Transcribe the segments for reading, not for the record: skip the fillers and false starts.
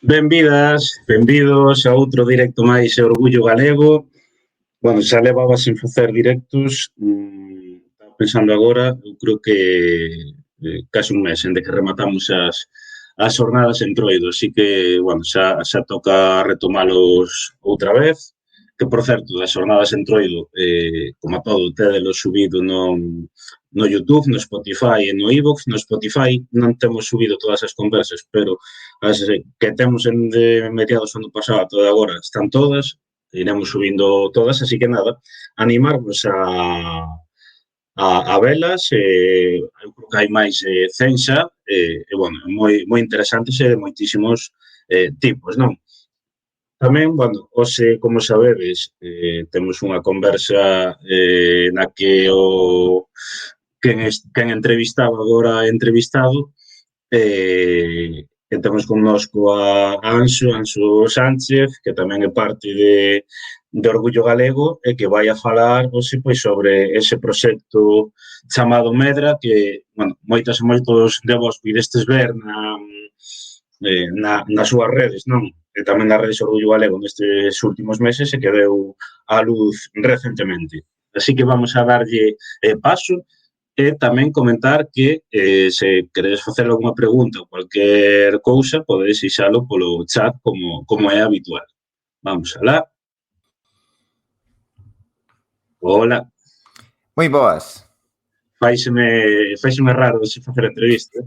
Benvidos a outro directo máis de Orgullo Galego. Bueno, xa levaba sen facer directos, estaba pensando agora, eu creo que case un mes ende que rematamos as xornadas en Troido, así que, bueno, xa toca retomalos outra vez, que, por certo, das xornadas en Troido, como a todo, tédelo subido no YouTube, no Spotify e no iVoox. No Spotify non temos subido todas as conversas, pero as que temos de mediados do ano pasado ata agora están todas, iremos subindo todas, así que nada, animarvos a velas, eu creo que hai máis de 100 xa, e, bueno, moi interesantes e de moitísimos tipos, non? Tamén, bueno, hoxe, como sabedes, temos unha conversa na que quen entrevistaba agora entrevistado, que temos connosco a Anxo Sánchez, que tamén é parte de Orgullo Galego e que vai a falar hoxe pois sobre ese proxecto chamado Medra que, bueno, moitas e moitos de vos pidestes ver nas súas redes, non? E tamén nas redes Orgullo Galego nestes últimos meses e que deu á luz recentemente. Así que vamos a darlle paso e tamén comentar que se queredes facer algunha pregunta ou cualquier cousa, podedes deixalo polo chat como é habitual. Vamos alá. Hola. Moi boas. Fáiseme raro se facer a entrevista.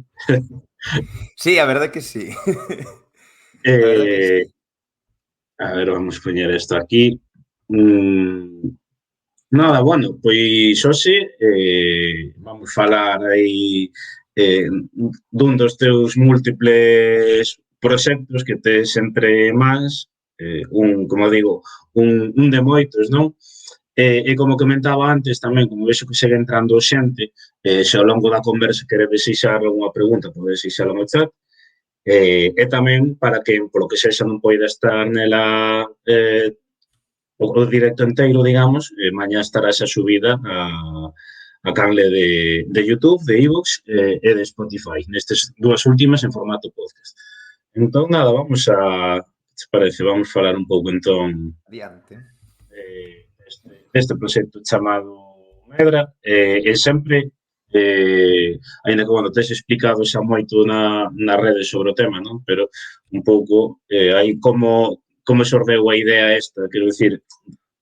Sí, a verdade que sí. A verdade que sí. A ver, vamos poñer isto aquí. Nada, bueno, pois hoxe vamos falar aí dun dos teus múltiples proxectos que tes entre mans, como digo, un de moitos, non? E como comentaba antes tamén, como vexo que segue entrando xente, se ao longo da conversa queredes deixar algunha pregunta, podedes deixalo no chat, e tamén para que, polo que sexa, non poida estar nela o directo inteiro, digamos, mañá estará xa subida a canle de YouTube, de iVoox e de Spotify, nestes dúas últimas en formato podcast. Entón, nada, vamos a, se parece, vamos falar un pouco entón Adiante. Deste proxecto chamado Medra, e sempre, ainda que, bueno, tes explicado xa moito nas redes sobre o tema, non? Pero un pouco aí como xordeu a idea esta, quero dicir,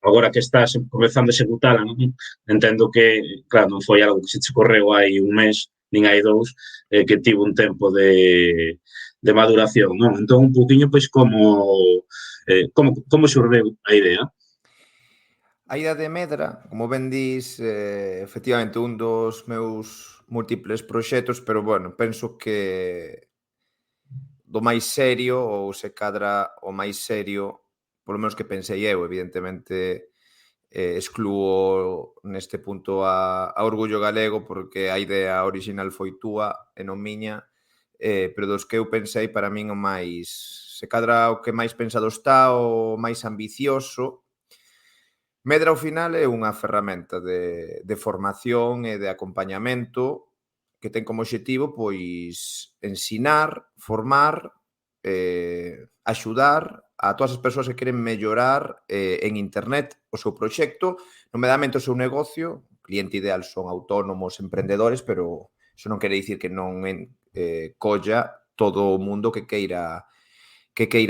agora que estás comezando a executala, non? Entendo que, claro, non foi algo que se che correu hai un mes, nin hai dous, que tivo un tempo de maduración, non? Entón, un pouquiño, pois, como xordeu a idea? A idea de Medra, como ben dís, efectivamente un dos meus múltiples proxectos, pero, bueno, penso que do máis serio, ou se cadra o máis serio, polo menos que pensei eu, evidentemente, excluo neste punto a Orgullo Galego, porque a idea original foi túa e non miña, pero dos que eu pensei, para min o máis, se cadra o que máis pensado está, o máis ambicioso. Medra, ao final, é unha ferramenta de formación e de acompañamento que ten como obxectivo, pois, ensinar, formar, axudar a todas as persoas que queren mellorar en internet o seu proxecto, nomeadamente o seu negocio. O cliente ideal son autónomos, emprendedores, pero iso non quere dicir que non colla todo o mundo que queira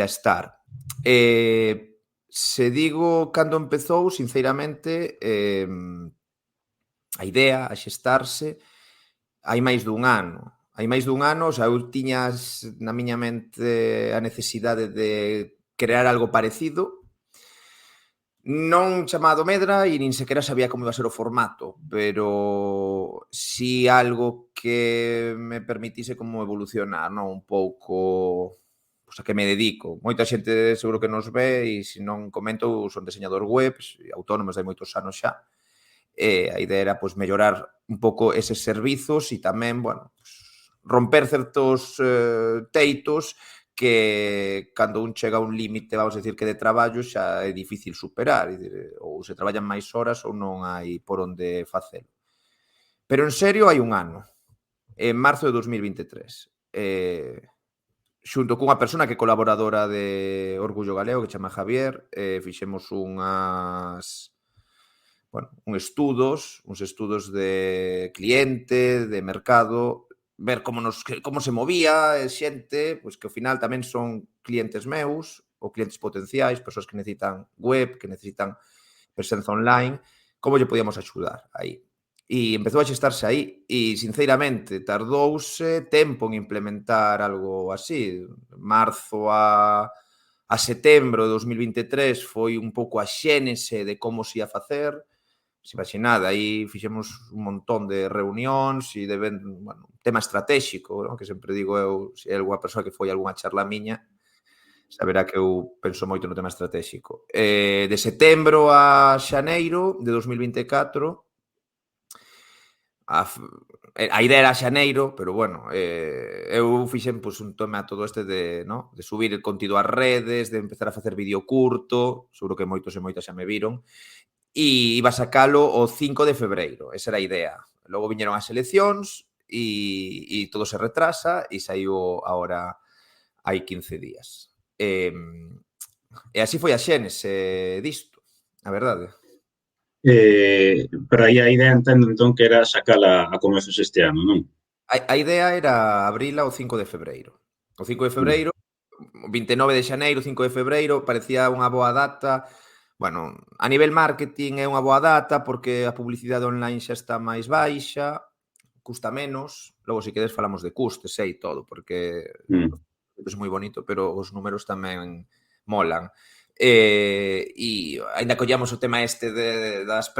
estar. Se digo cando empezou, sinceramente, a idea, a xestarse, hai máis dun ano. Hai máis dun ano, xa eu tiñas na miña mente a necesidade de crear algo parecido, non chamado Medra, e nin sequera sabía como iba a ser o formato, pero si algo que me permitise como evolucionar, non? Un pouco a que me dedico. Moita xente seguro que nos ve e se non comento, son diseñador web, autónomos de moitos anos xa. A idea era pois mellorar un pouco eses servizos e tamén, bueno, romper certos teitos que cando un chega a un límite, vamos a decir que de traballo, xa é difícil superar, ou se traballan máis horas ou non hai por onde facelo. Pero en serio hai un ano, en marzo de 2023. xunto cunha persona que é colaboradora de Orgullo Galego, que chama Javier, fixemos uns estudos de cliente, de mercado, ver como se movía xente, pois que ao final tamén son clientes meus ou clientes potenciais, persoas que necesitan web, que necesitan presenza online, como lle podíamos axudar aí. E empezou a xestarse aí e, sinceramente, tardouse tempo en implementar algo así. Marzo a setembro de 2023 foi un pouco a xénese de como se ia facer. Se imaginade, aí fixemos un montón de reunións e tema estratégico, non? Que sempre digo eu, se hai alguna persoa que foi algunha charla miña, saberá que eu penso moito no tema estratégico. De setembro a xaneiro de 2024, a idea era xaneiro, pero eu fixen un tema todo este de subir el contido ás redes, de empezar a facer vídeo curto, seguro que moitos e moitas xa me viron, e iba a sacalo o 5 de febreiro, esa era a idea. Logo viñeron as eleccións e todo se retrasa e saiu agora hai 15 días. E así foi a xénese disto, a verdade. Pero aí a idea entendo entón que era sacala a comezos este ano, non? A idea era abrila o 5 de febreiro. O 5 de febreiro, 29 de xaneiro, 5 de febreiro, parecía unha boa data. Bueno, a nivel marketing é unha boa data porque a publicidade online xa está máis baixa, custa menos. Logo, se queres, falamos de custes e todo, porque é moi bonito, pero os números tamén molan. E ainda collamos o tema este das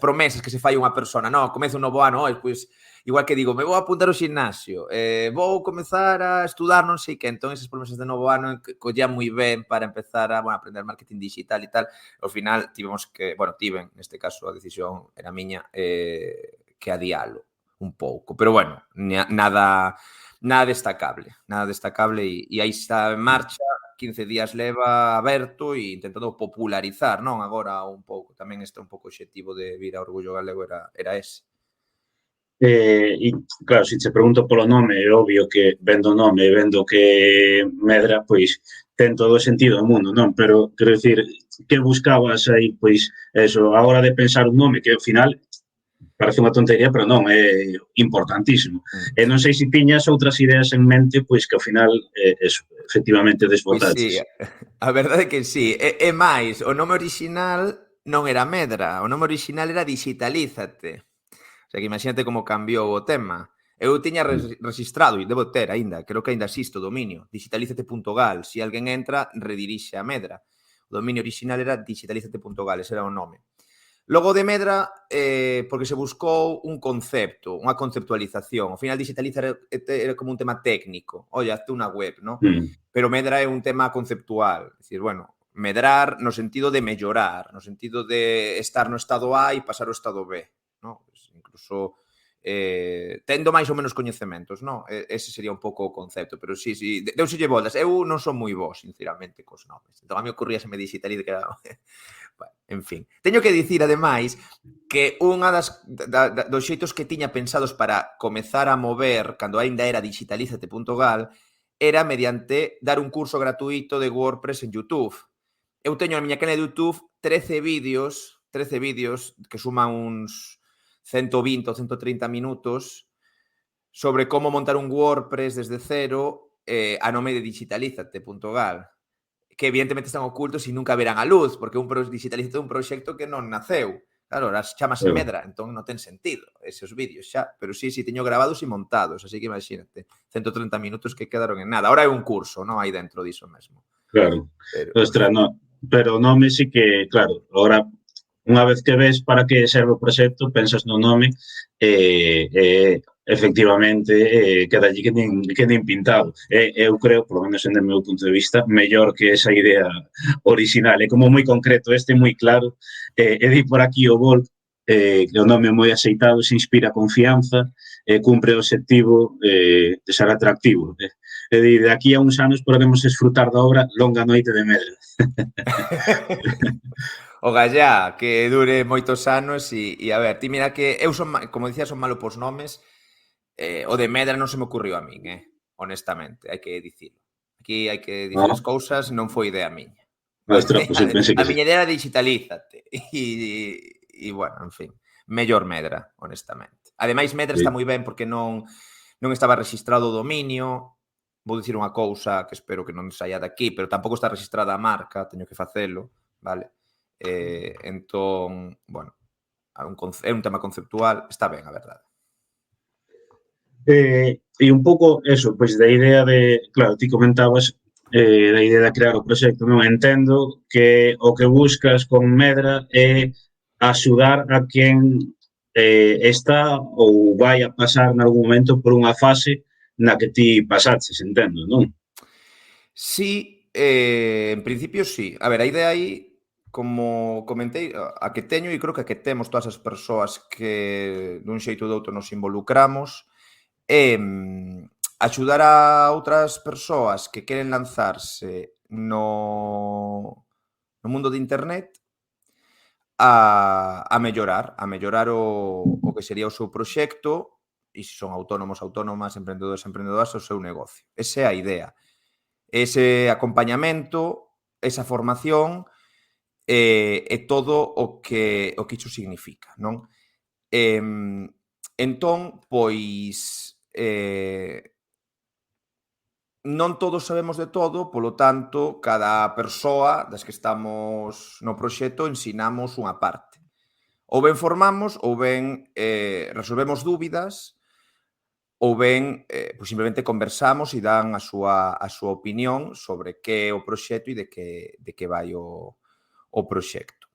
promesas que se fai unha persona, comeza un novo ano, pois igual que digo, me vou apuntar ao gimnasio, vou comezar a estudar non sei que, entón esas promesas de novo ano collían moi ben para empezar a aprender marketing digital e tal. Ao final tiven, neste caso a decisión era miña, que adialo un pouco, pero nada destacable e aí está en marcha. 15 días leva aberto e intentando popularizar, non? Agora un pouco, tamén este un pouco o obxectivo de vir a Orgullo Galego era ese. E, claro, se te pregunto polo nome, é obvio que vendo o nome e vendo que Medra, pois, ten todo o sentido do mundo, non? Pero, quero dicir, que buscabas aí, pois, eso, a hora de pensar un nome que, ao final, parece unha tontería, pero non, é importantísimo. E non sei se tiñas outras ideas en mente, pois que ao final, efectivamente, desbotaches. Pois sí, a verdade é que sí. É máis, o nome orixinal non era Medra, o nome orixinal era Digitalízate. O sea, que imagínate como cambiou o tema. Eu tiña registrado, e debo ter aínda, creo que aínda existe o dominio, digitalizate.gal. Se alguén entra, redirixe a Medra. O dominio orixinal era digitalizate.gal, ese era o nome. Logo de Medra, porque se buscou un concepto, unha conceptualización. Ao final, digitalizar era como un tema técnico. Oye, hazte unha web, non? Pero Medra é un tema conceptual. É dicir, medrar no sentido de mellorar, no sentido de estar no estado A e pasar ao estado B, non? Pues incluso tendo máis ou menos coñecementos, non? Ese sería un pouco o concepto, pero sí, deuselle voltas. Eu non son moi bo, sinceramente, cos nomes. Entón, a mí ocurríaseme digitaliz que era... En fin, teño que dicir, ademais, que unha dos xeitos que tiña pensados para comezar a mover, cando aínda era digitalizate.gal, era mediante dar un curso gratuito de WordPress en YouTube. Eu teño na miña canal de YouTube 13 vídeos que suman uns 120 ou 130 minutos sobre como montar un WordPress desde cero a nome de digitalizate.gal, que evidentemente están ocultos e nunca verán a luz, porque Digitalízate é un proxecto que non naceu. Claro, ahora chamase Medra, entón non ten sentido esos vídeos xa, pero sí, teño grabados e montados, así que imagínate, 130 minutos que quedaron en nada. Ahora é un curso, non? Aí dentro diso mesmo. Claro. Ostras, no, pero o nome sí que, claro, ahora unha vez que ves para que serve o proxecto, pensas no nome e efectivamente queda allí que nin pintado. Eu creo, por lo menos en o meu punto de vista, mellor que esa idea original. É como moi concreto, este moi claro. E di por aquí o Volk, que o nome moi aceitado, se inspira confianza, cumpre o obxectivo de ser atractivo. E de aquí a uns anos podemos desfrutar da obra Longa Noite de Medra. O gallá, que dure moitos anos e a ver, ti mira que eu son, como dicía, son malo pos nomes, o de Medra non se me ocurriu a min, honestamente, hai que dicilo. Aquí hai que dicir No, as cousas, non foi idea miña. ostras, pues pensé que A sí. miña idea era digitalízate. E, bueno, en fin, mellor Medra, honestamente. Ademais, Medra está Sí. moi ben porque non estaba registrado o dominio. Vou dicir unha cousa que espero que non saia daqui, pero tampouco está registrada a marca, teño que facelo, vale? Entón, bueno, é un tema conceptual, está ben, a verdade. E un pouco eso, pois da idea de, claro, ti comentabas da idea de crear o proxecto, non entendo que o que buscas con Medra é axudar a quen está ou vai a pasar nalgún momento por unha fase na que ti pasaches, entendo, non? Sí, en principio sí. A ver, a idea aí, como comentei, a que teño e creo que a que temos todas as persoas que dun xeito ou doutro nos involucramos é axudar a outras persoas que queren lanzarse no mundo de internet a mellorar o que sería o seu proxecto e se son autónomos, autónomas, emprendedores, emprendedoras, o seu negocio. Esa é a idea. Ese acompañamento, esa formación e todo o que iso significa, non? Entón, pois, non todos sabemos de todo, polo tanto, cada persoa das que estamos no proxecto ensinamos unha parte. Ou ben formamos, ou ben resolvemos dúbidas, ou ben pois simplemente conversamos e dan a súa opinión sobre que é o proxecto e de que vai o proxecto.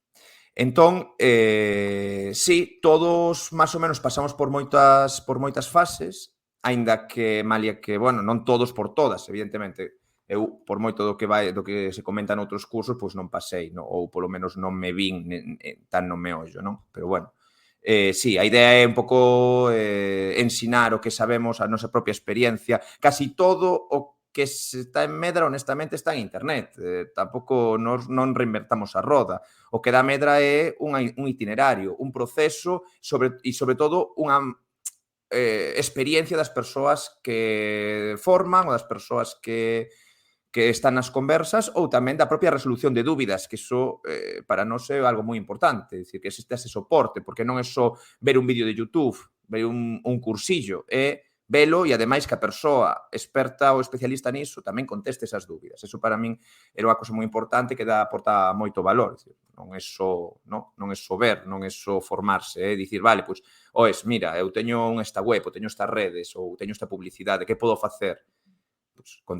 Entón, sí, todos máis ou menos pasamos por moitas fases, aínda que, malia que, bueno, non todos por todas, evidentemente. Eu, por moito do que se comenta noutros cursos, pois non pasei, no? Ou polo menos non me vin tan no meollo, non? Pero bueno, sí, a idea é un pouco ensinar o que sabemos, a nosa propia experiencia. Casi todo o que se está en Medra, honestamente, está en internet. Tampouco non reinventamos a roda. O que dá Medra é un itinerario, un proceso e, sobre todo, unha experiencia das persoas que forman ou das persoas que están nas conversas ou tamén da propia resolución de dúbidas, que iso para nós é algo moi importante, é dicir, que existe ese soporte, porque non é só ver un vídeo de YouTube, ver un cursillo, é velo e ademais que a persoa experta ou especialista niso tamén conteste esas dúbidas. Eso para min era unha cosa moi importante que aporta moito valor. Dicir, non é só ver, non é só formarse, é dicir, vale, pois, mira, eu teño esta web, ou teño estas redes, ou teño esta publicidade, que podo facer?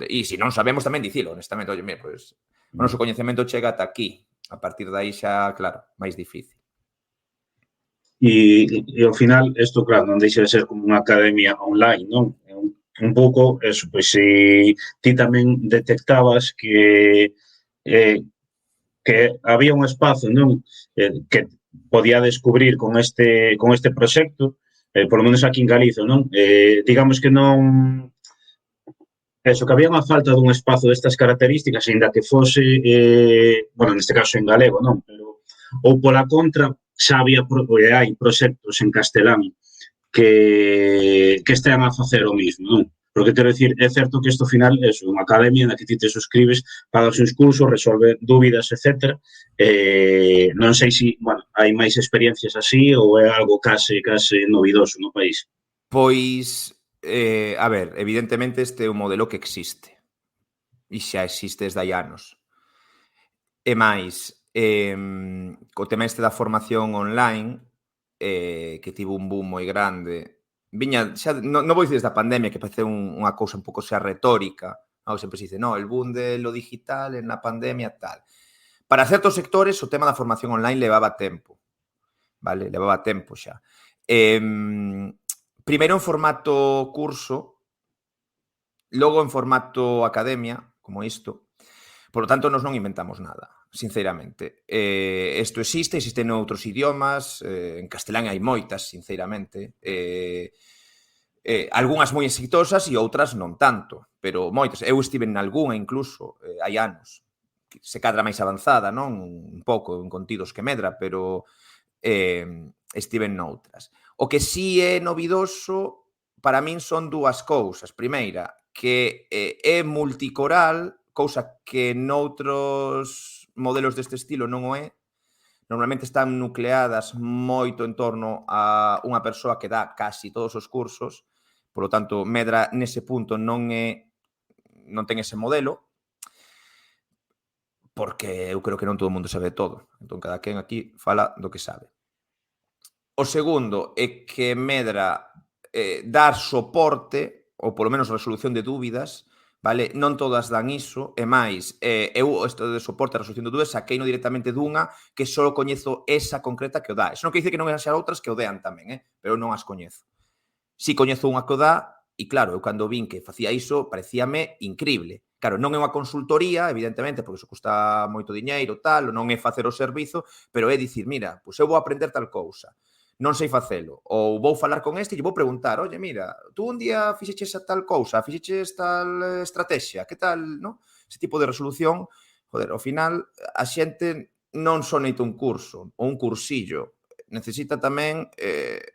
E se non sabemos tamén dicilo, honestamente, mira, pois o noso coñecemento chega ata aquí. A partir de aí xa, claro, máis difícil. E ao final, isto, claro, non deixa de ser como unha academia online, non? É un pouco, eso, pois se ti tamén detectabas que había un espazo, non? Que podía descubrir con este proxecto, por lo menos aquí en Galiza, non? Digamos que non eso, que había unha falta dun espazo destas características, ainda que fose, bueno, neste caso en galego, non? Pero, ou pola contra, xa había hai proxectos en castelán que estean a facer o mismo, non? Porque quero dicir, é certo que isto ao final é unha academia na que ti te suscribes, pagas uns cursos, resolve dúbidas, etc. Non sei se, bueno, hai máis experiencias así ou é algo case novidoso no país. Pois, a ver, evidentemente este é un modelo que existe. E xa existe desde hai anos. E máis, co tema este da formación online, que tivo un boom moi grande, viña xa non vou dicir desde a pandemia, que parece unha cousa un pouco xa retórica, non? Sempre se dice, no, el boom de lo digital en la pandemia, tal. Para certos sectores o tema da formación online levaba tempo, vale? Levaba tempo xa. Primeiro en formato curso, logo en formato academia, como isto. Por lo tanto, nos non inventamos nada, sinceramente. Isto existe noutros idiomas, en castelán hai moitas, sinceramente. Algúnas moi exitosas e outras non tanto, pero moitas. Eu estive nalgúna incluso, hai anos. Se cadra máis avanzada, non? Un pouco en contidos que Medra, pero estive noutras. O que sí é novidoso para min son dúas cousas. Primeira, que é multicoral, cousa que noutros modelos deste estilo non o é. Normalmente están nucleadas moito en torno a unha persoa que dá casi todos os cursos, polo tanto, Medra nese punto non ten ese modelo, porque eu creo que non todo o mundo sabe todo. Entón, cada quen aquí fala do que sabe. O segundo é que Medra dar soporte, ou polo menos resolución de dúbidas, vale? Non todas dan iso, e máis, eu isto de soporte a resolución de dúbidas saqueino directamente dunha que só coñezo esa concreta que o dá. Iso non quer dizer que non haxa outras que o dean tamén, pero eu non as coñezo. Si coñezo unha que o dá, e claro, eu cando vin que facía iso, parecíame incrible. Claro, non é unha consultoría, evidentemente, porque iso custa moito diñeiro, tal, non é facer o servizo, pero é dicir, mira, pois eu vou aprender tal cousa, non sei facelo, ou vou falar con este e vou preguntar, oye, mira, tú un día fixeches tal cousa, fixeches tal estrategia, que tal, no? Ese tipo de resolución, joder, ao final, a xente non só necesita un curso, ou un cursillo, necesita tamén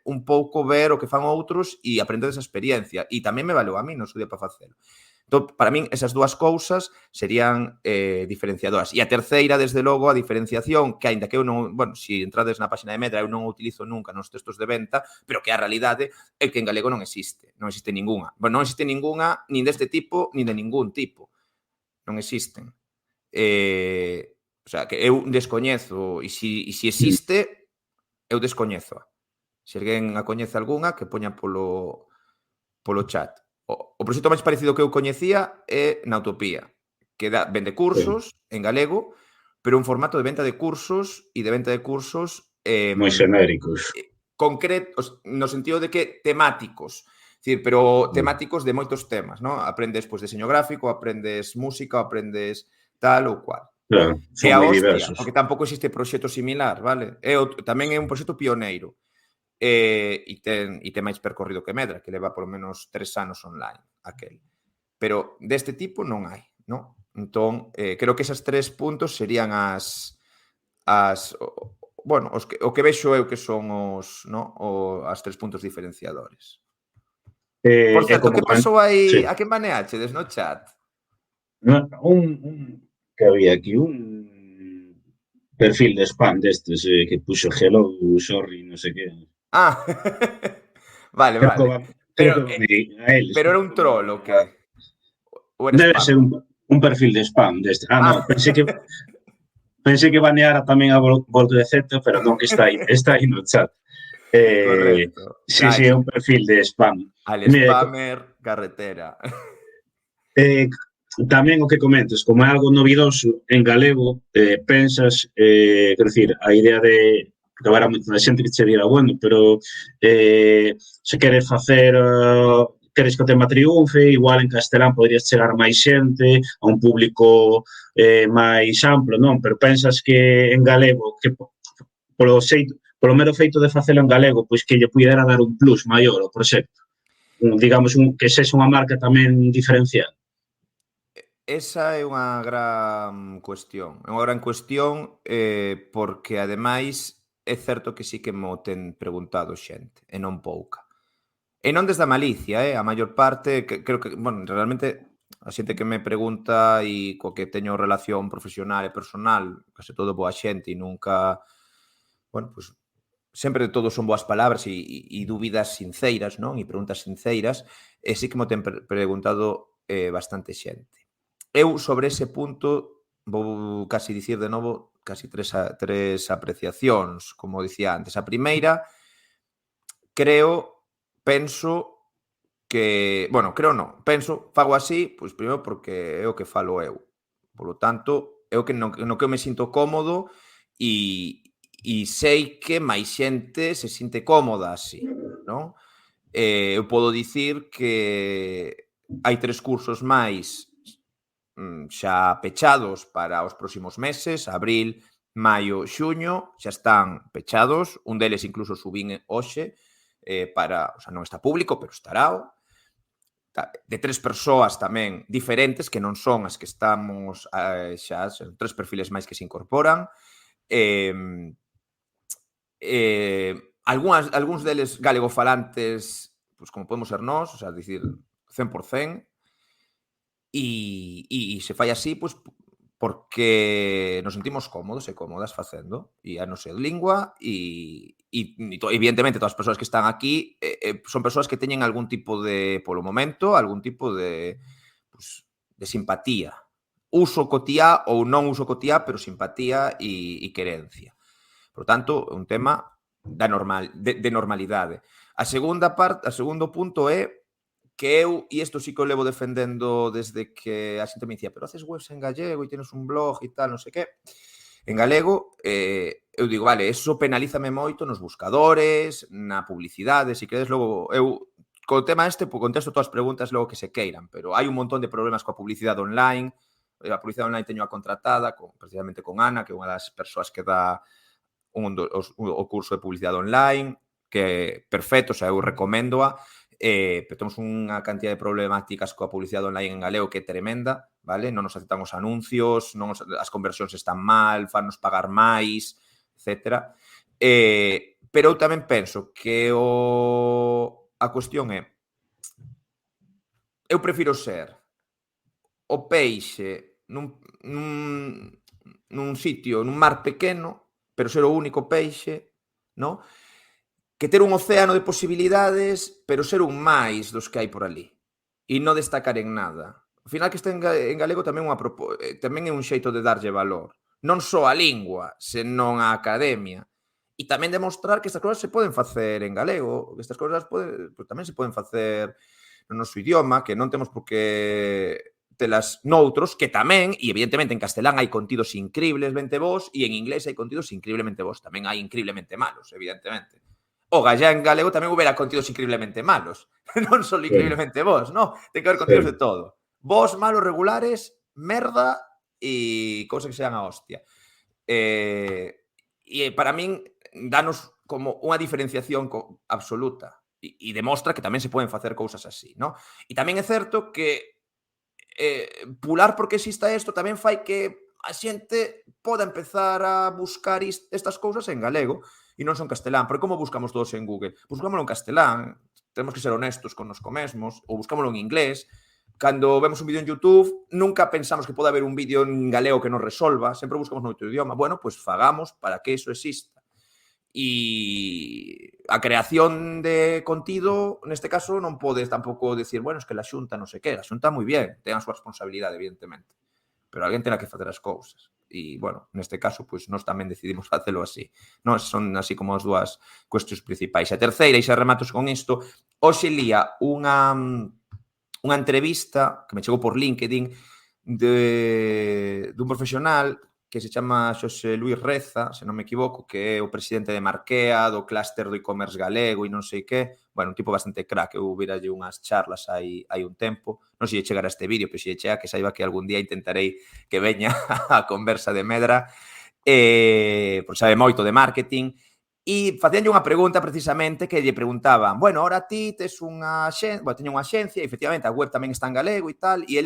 un pouco ver o que fan outros e aprender esa experiencia. E tamén me valeu a mí no seu día para facelo. Entón, para min, esas dúas cousas serían diferenciadoras. E a terceira, desde logo, a diferenciación, que aínda que eu non, bueno, se entrades na página de Medra, eu non o utilizo nunca nos textos de venta, pero que a realidade é que en galego non existe ningunha. Bueno, non existe ningunha, nin deste tipo, nin de ningún tipo. Non existen. O sea, que eu descoñezo, e se existe, eu descoñezoa. Se alguén a coñece algunha, que poña polo chat. O proxecto máis parecido que eu coñecía é na Utopía, que vende cursos en galego, pero un formato de venta de cursos e de venta de cursos moi xenéricos. concretos, no sentido de que temáticos, decir, pero temáticos de moitos temas, ¿no? Aprendes pues, diseño gráfico, aprendes música, aprendes tal ou cual. Claro, son a moi hostia, diversos. porque tampouco existe proxecto similar, vale? Tamén é un proxecto pioneiro. E ten máis percorrido que Medra, que leva polo menos 3 anos online, aquel. Pero deste tipo non hai, non? Entón, creo que esas 3 puntos serían o que vexo eu que son as 3 puntos diferenciadores. Por certo, que pasou aí? Sí. A quen baneachedes no chat? Que había aquí un perfil de spam destes que puxo hello, sorry, non sei que. Vale. Creo que a eles. Pero era un troll o que? Ou era Debe spam? ser un perfil de spam deste. Non, pensei que baneara tamén a Volto de Z, pero non, que está aí no chat. Correcto. Sí, é un perfil de spam. Al spammer carretera. Tamén o que comentes, como é algo novidoso en galego, pensas, quero dicir, a idea de que agora a xente que che dirá, bueno, pero se queres facer queres que o tema triunfe, igual en castelán podrías chegar máis xente, a un público máis amplo, non? Pero pensas que en galego, que polo mero feito de facelo en galego, pois que lle pudera dar un plus maior ao proxecto. Digamos, que sexa unha marca tamén diferencial. Esa é unha gran cuestión. É unha gran cuestión porque, ademais, é certo que sí que mo ten preguntado xente, e non pouca. E non desde a malicia, a maior parte, creo que, bueno, realmente, a xente que me pregunta e co que teño relación profesional e personal, case todo boa xente e nunca, bueno, pues, sempre todo son boas palabras e dúbidas sinceiras, non? E preguntas sinceiras, e sí que mo ten preguntado bastante xente. Eu, sobre ese punto, vou casi dicir de novo casi tres apreciacións, como dicía antes. A primeira, penso que... Bueno, fago así, pois primeiro porque é o que falo eu. Polo tanto, é o que no que eu me sinto cómodo e sei que máis xente se sinte cómoda así, non? Eu podo dicir que hai 3 cursos máis xa pechados para os próximos meses, abril, maio, xuño, xa están pechados, un deles incluso subín hoxe, o sea, non está público, pero estará, de 3 persoas tamén diferentes, que non son as que estamos xa, son 3 perfiles máis que se incorporan, algúns deles galegofalantes, pois como podemos ser nós, o sea, dicir, 100%, E se fai así, pois, porque nos sentimos cómodos e cómodas facendo, e a nosa lingua, evidentemente todas as persoas que están aquí son persoas que teñen algún tipo de, polo momento, algún tipo de, pues, de simpatía. Uso cotiá ou non uso cotiá, pero simpatía e querencia. Por tanto, é un tema de normalidade. A segundo punto é que eu, e isto sí que o levo defendendo desde que a xente me dicía, pero haces webs en gallego e tienes un blog e tal, non sei que. En galego, eu digo, vale, eso penalízame moito nos buscadores, na publicidade, se queres, logo, eu, co tema contesto todas as preguntas logo que se queiran, pero hai un montón de problemas coa publicidade online, a publicidade online teño a contratada, precisamente con Ana, que é unha das persoas que dá o curso de publicidade online, que é perfecto, o sea, eu recoméndoa, pero temos unha cantidad de problemáticas coa publicidade online en galego que é tremenda, vale? Non nos aceptan os anuncios, as conversións están mal, fannos pagar máis, etc. Pero eu tamén penso que a cuestión é, eu prefiro ser o peixe nun sitio, nun mar pequeno, pero ser o único peixe, no? Que ter un océano de posibilidades, pero ser un máis dos que hai por ali. E non destacar en nada. Ao final, que este en galego tamén tamén é un xeito de darlle valor. Non só a lingua, senón a academia. E tamén demostrar que estas cousas se poden facer en galego, que estas cousas tamén se poden facer no noso idioma, que non temos por que telas noutros, que tamén, e evidentemente en castelán hai contidos increíblemente bons, e en inglés hai contidos increíblemente bons. Tamén hai increíblemente malos, evidentemente. O gallá en galego tamén houbera contidos increíblemente malos. Non só increíblemente bons, no? Ten que haber contidos de todo. Bons, malos, regulares, merda e cousas que sean a hostia. E para min, danos como unha diferenciación absoluta e demostra que tamén se poden facer cousas así, no? E tamén é certo que pular porque exista isto tamén fai que a xente poda empezar a buscar estas cousas en galego e non son castelán. Porque como buscamos todos en Google? Buscámoslo en castelán, temos que ser honestos con nosco mesmos, ou buscámoslo en inglés. Cando vemos un vídeo en YouTube, nunca pensamos que pode haber un vídeo en galego que nos resolva, sempre buscamos no outro idioma. Bueno, pois fagamos para que iso exista. E a creación de contido, neste caso, non podes tampouco decir, bueno, es que la Xunta non sei que, a Xunta moi bien, ten a súa responsabilidade, evidentemente, pero alguén terá que facer as cousas. E, bueno, neste caso, pois, nós tamén decidimos facelo así. Nós son así como as dúas cuestións principais. A terceira, e xa rematos con isto, hoxe lía unha entrevista que me chegou por LinkedIn dun profesional que se chama Xosé Luis Reza, se non me equivoco, que é o presidente de Marquea, do clúster do e-commerce galego e non sei que. Bueno, un tipo bastante crack, eu viralle unhas charlas hai un tempo. Non sei se chegar a este vídeo, pero se chega, que saiba que algún día intentarei que veña a conversa de Medra, porque sabe moito de marketing. E facíanlle unha pregunta precisamente que lle preguntaban, bueno, ahora ti tes unha xencia, bueno, teño unha xencia, e efectivamente a web tamén está en galego e tal, e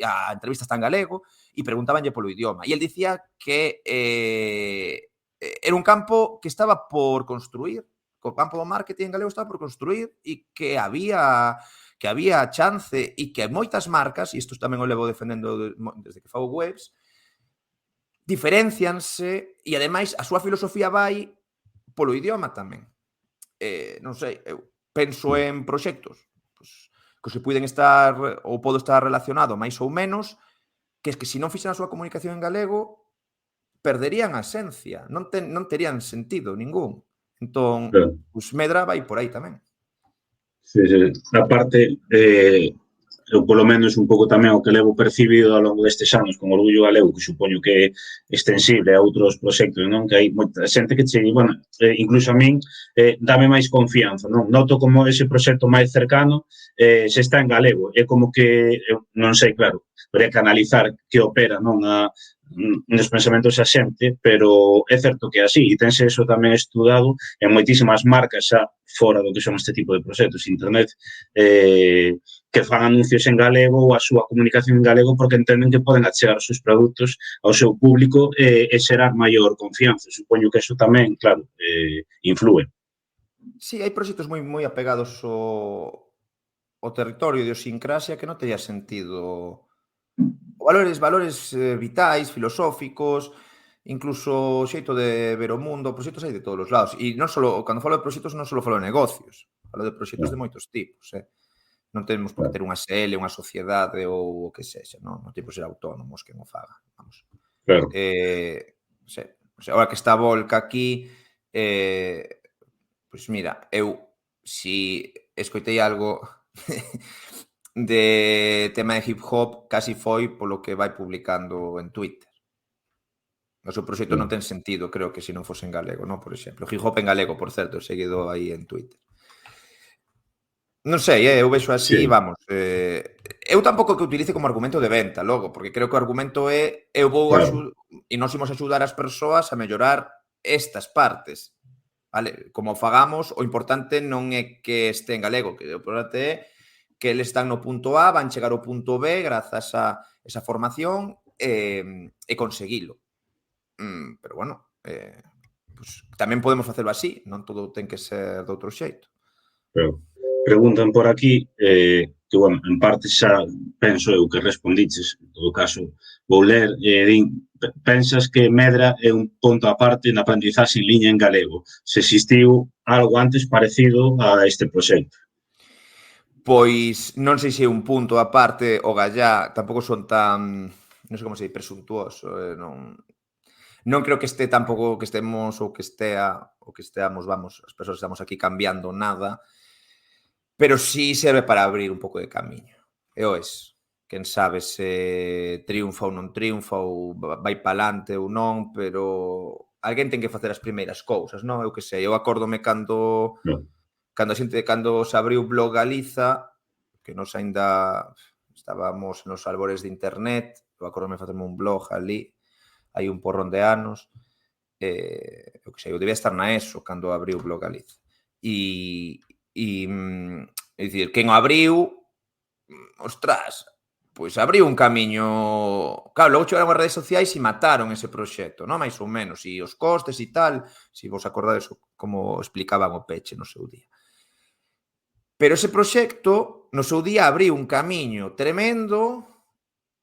a entrevista está en galego, e preguntabanlle polo idioma. E el dicía que era un campo que estaba por construir, que o campo do marketing en galego estaba por construir e que había chance e que moitas marcas, e isto tamén o levo defendendo desde que fago webs, diferencianse e, ademais, a súa filosofía vai polo idioma tamén. Non sei, eu penso en proxectos que se puiden estar ou podo estar relacionado máis ou menos, que es que se non fixen a súa comunicación en galego perderían a esencia, non terían sentido ningún. Entón, pues Medra vai por aí tamén. Sí. Aparte, eu polo menos un pouco tamén o que levo percibido ao longo destes anos con Orgullo Galego, que supoño que é extensible a outros proxectos, non? Que hai moita xente que che, bueno, incluso a min, dame máis confianza, non? Noto como ese proxecto máis cercano se está en galego. É como que, non sei, claro, habría que analizar que opera, non? Nos pensamentos a xente, pero é certo que é así, e tense eso tamén estudado en moitísimas marcas xa fora do que son este tipo de proxectos, internet, que fan anuncios en galego ou a súa comunicación en galego porque entenden que poden achegar os seus produtos ao seu público e xerar maior confianza. Supoño que eso tamén, claro, influe. Sí, hai proxectos moi apegados ao territorio, idiosincrasia, que non tería sentido Valores vitais, filosóficos, incluso o xeito de ver o mundo, proxectos hai de todos os lados. E non solo, cando falo de proxectos, non só falo de negocios, falo de proxectos de Claro, moitos tipos, Non temos por que claro, ter unha SL, unha sociedade ou o que sexa, non temos que ser autónomos que o faga, vamos. claro. Ahora que está a volca aquí, pois mira, eu si escoitei algo de tema de hip hop, casi foi polo que vai publicando en Twitter. O seu proxecto non Claro. ten sentido, creo que se non fose en galego, non? Por exemplo, hip hop en galego, por certo, seguido aí en Twitter. Non sei, eu vexo así, Sí, vamos, eu tampouco que utilice como argumento de venta, logo, porque creo que o argumento é eu vou claro, e nós imos axudar as persoas a mellorar estas partes, vale? Como fagamos, o importante non é que este en galego, que o importante é que eles están no punto A, van chegar ao punto B grazas a esa formación e conseguilo. Pero bueno, pues, tamén podemos facelo así, non todo ten que ser de outro xeito. claro. Preguntan por aquí, que, bueno, en parte xa penso eu que respondiches, en todo caso, vou ler, pensas que Medra é un ponto aparte na aprendizaxe en liña en galego, se existiu algo antes parecido a este proxecto. Pois non sei se é un punto aparte o gallá, tampouco son tan, non sei como se di, presuntuoso, non creo que este tampouco que estemos ou que esteamos, vamos, as persoas que estamos aquí cambiando nada, pero sí serve para abrir un pouco de camiño. E o es, quen sabe se triunfa ou non triunfa ou vai palante ou non, pero alguén ten que facer as primeiras cousas, non? Eu que sei, eu acórdome No, cando se abriu Blog Galiza, que nos aínda estábamos nos albores de internet, eu acórdome facerme un blog ali, hai un porrón de anos, eu que sei, eu debía estar na ESO cando abriu Blog Galiza. É dicir, quen o abriu, ostras, pois abriu un camiño. Claro, logo chegaron as redes sociais e mataron ese proxecto, non? Mais ou menos, e os costes e tal, se vos acordades como explicaban o peche no seu día. Pero ese proxecto, no seu día, abriu un camiño tremendo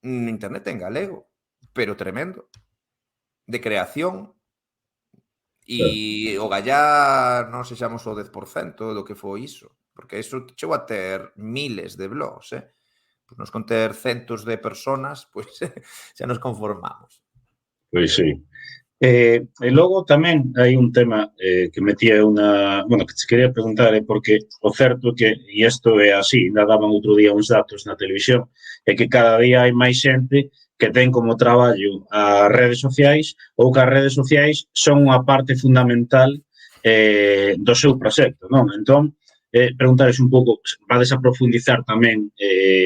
en internet en galego, pero tremendo, de creación. claro. E o gallá non sexamos o 10% do que foi iso, porque iso chegou a ter miles de blogs, Pois nos con ter centos de personas, pois xa nos conformamos. Pois sí. E logo tamén hai un tema que metía unha... Bueno, que te quería preguntar, porque o certo que, e isto é así, ainda daban outro día uns datos na televisión, é que cada día hai máis xente que ten como traballo as redes sociais ou que as redes sociais son unha parte fundamental do seu proxecto, non? Entón, preguntares un pouco, vades a profundizar tamén,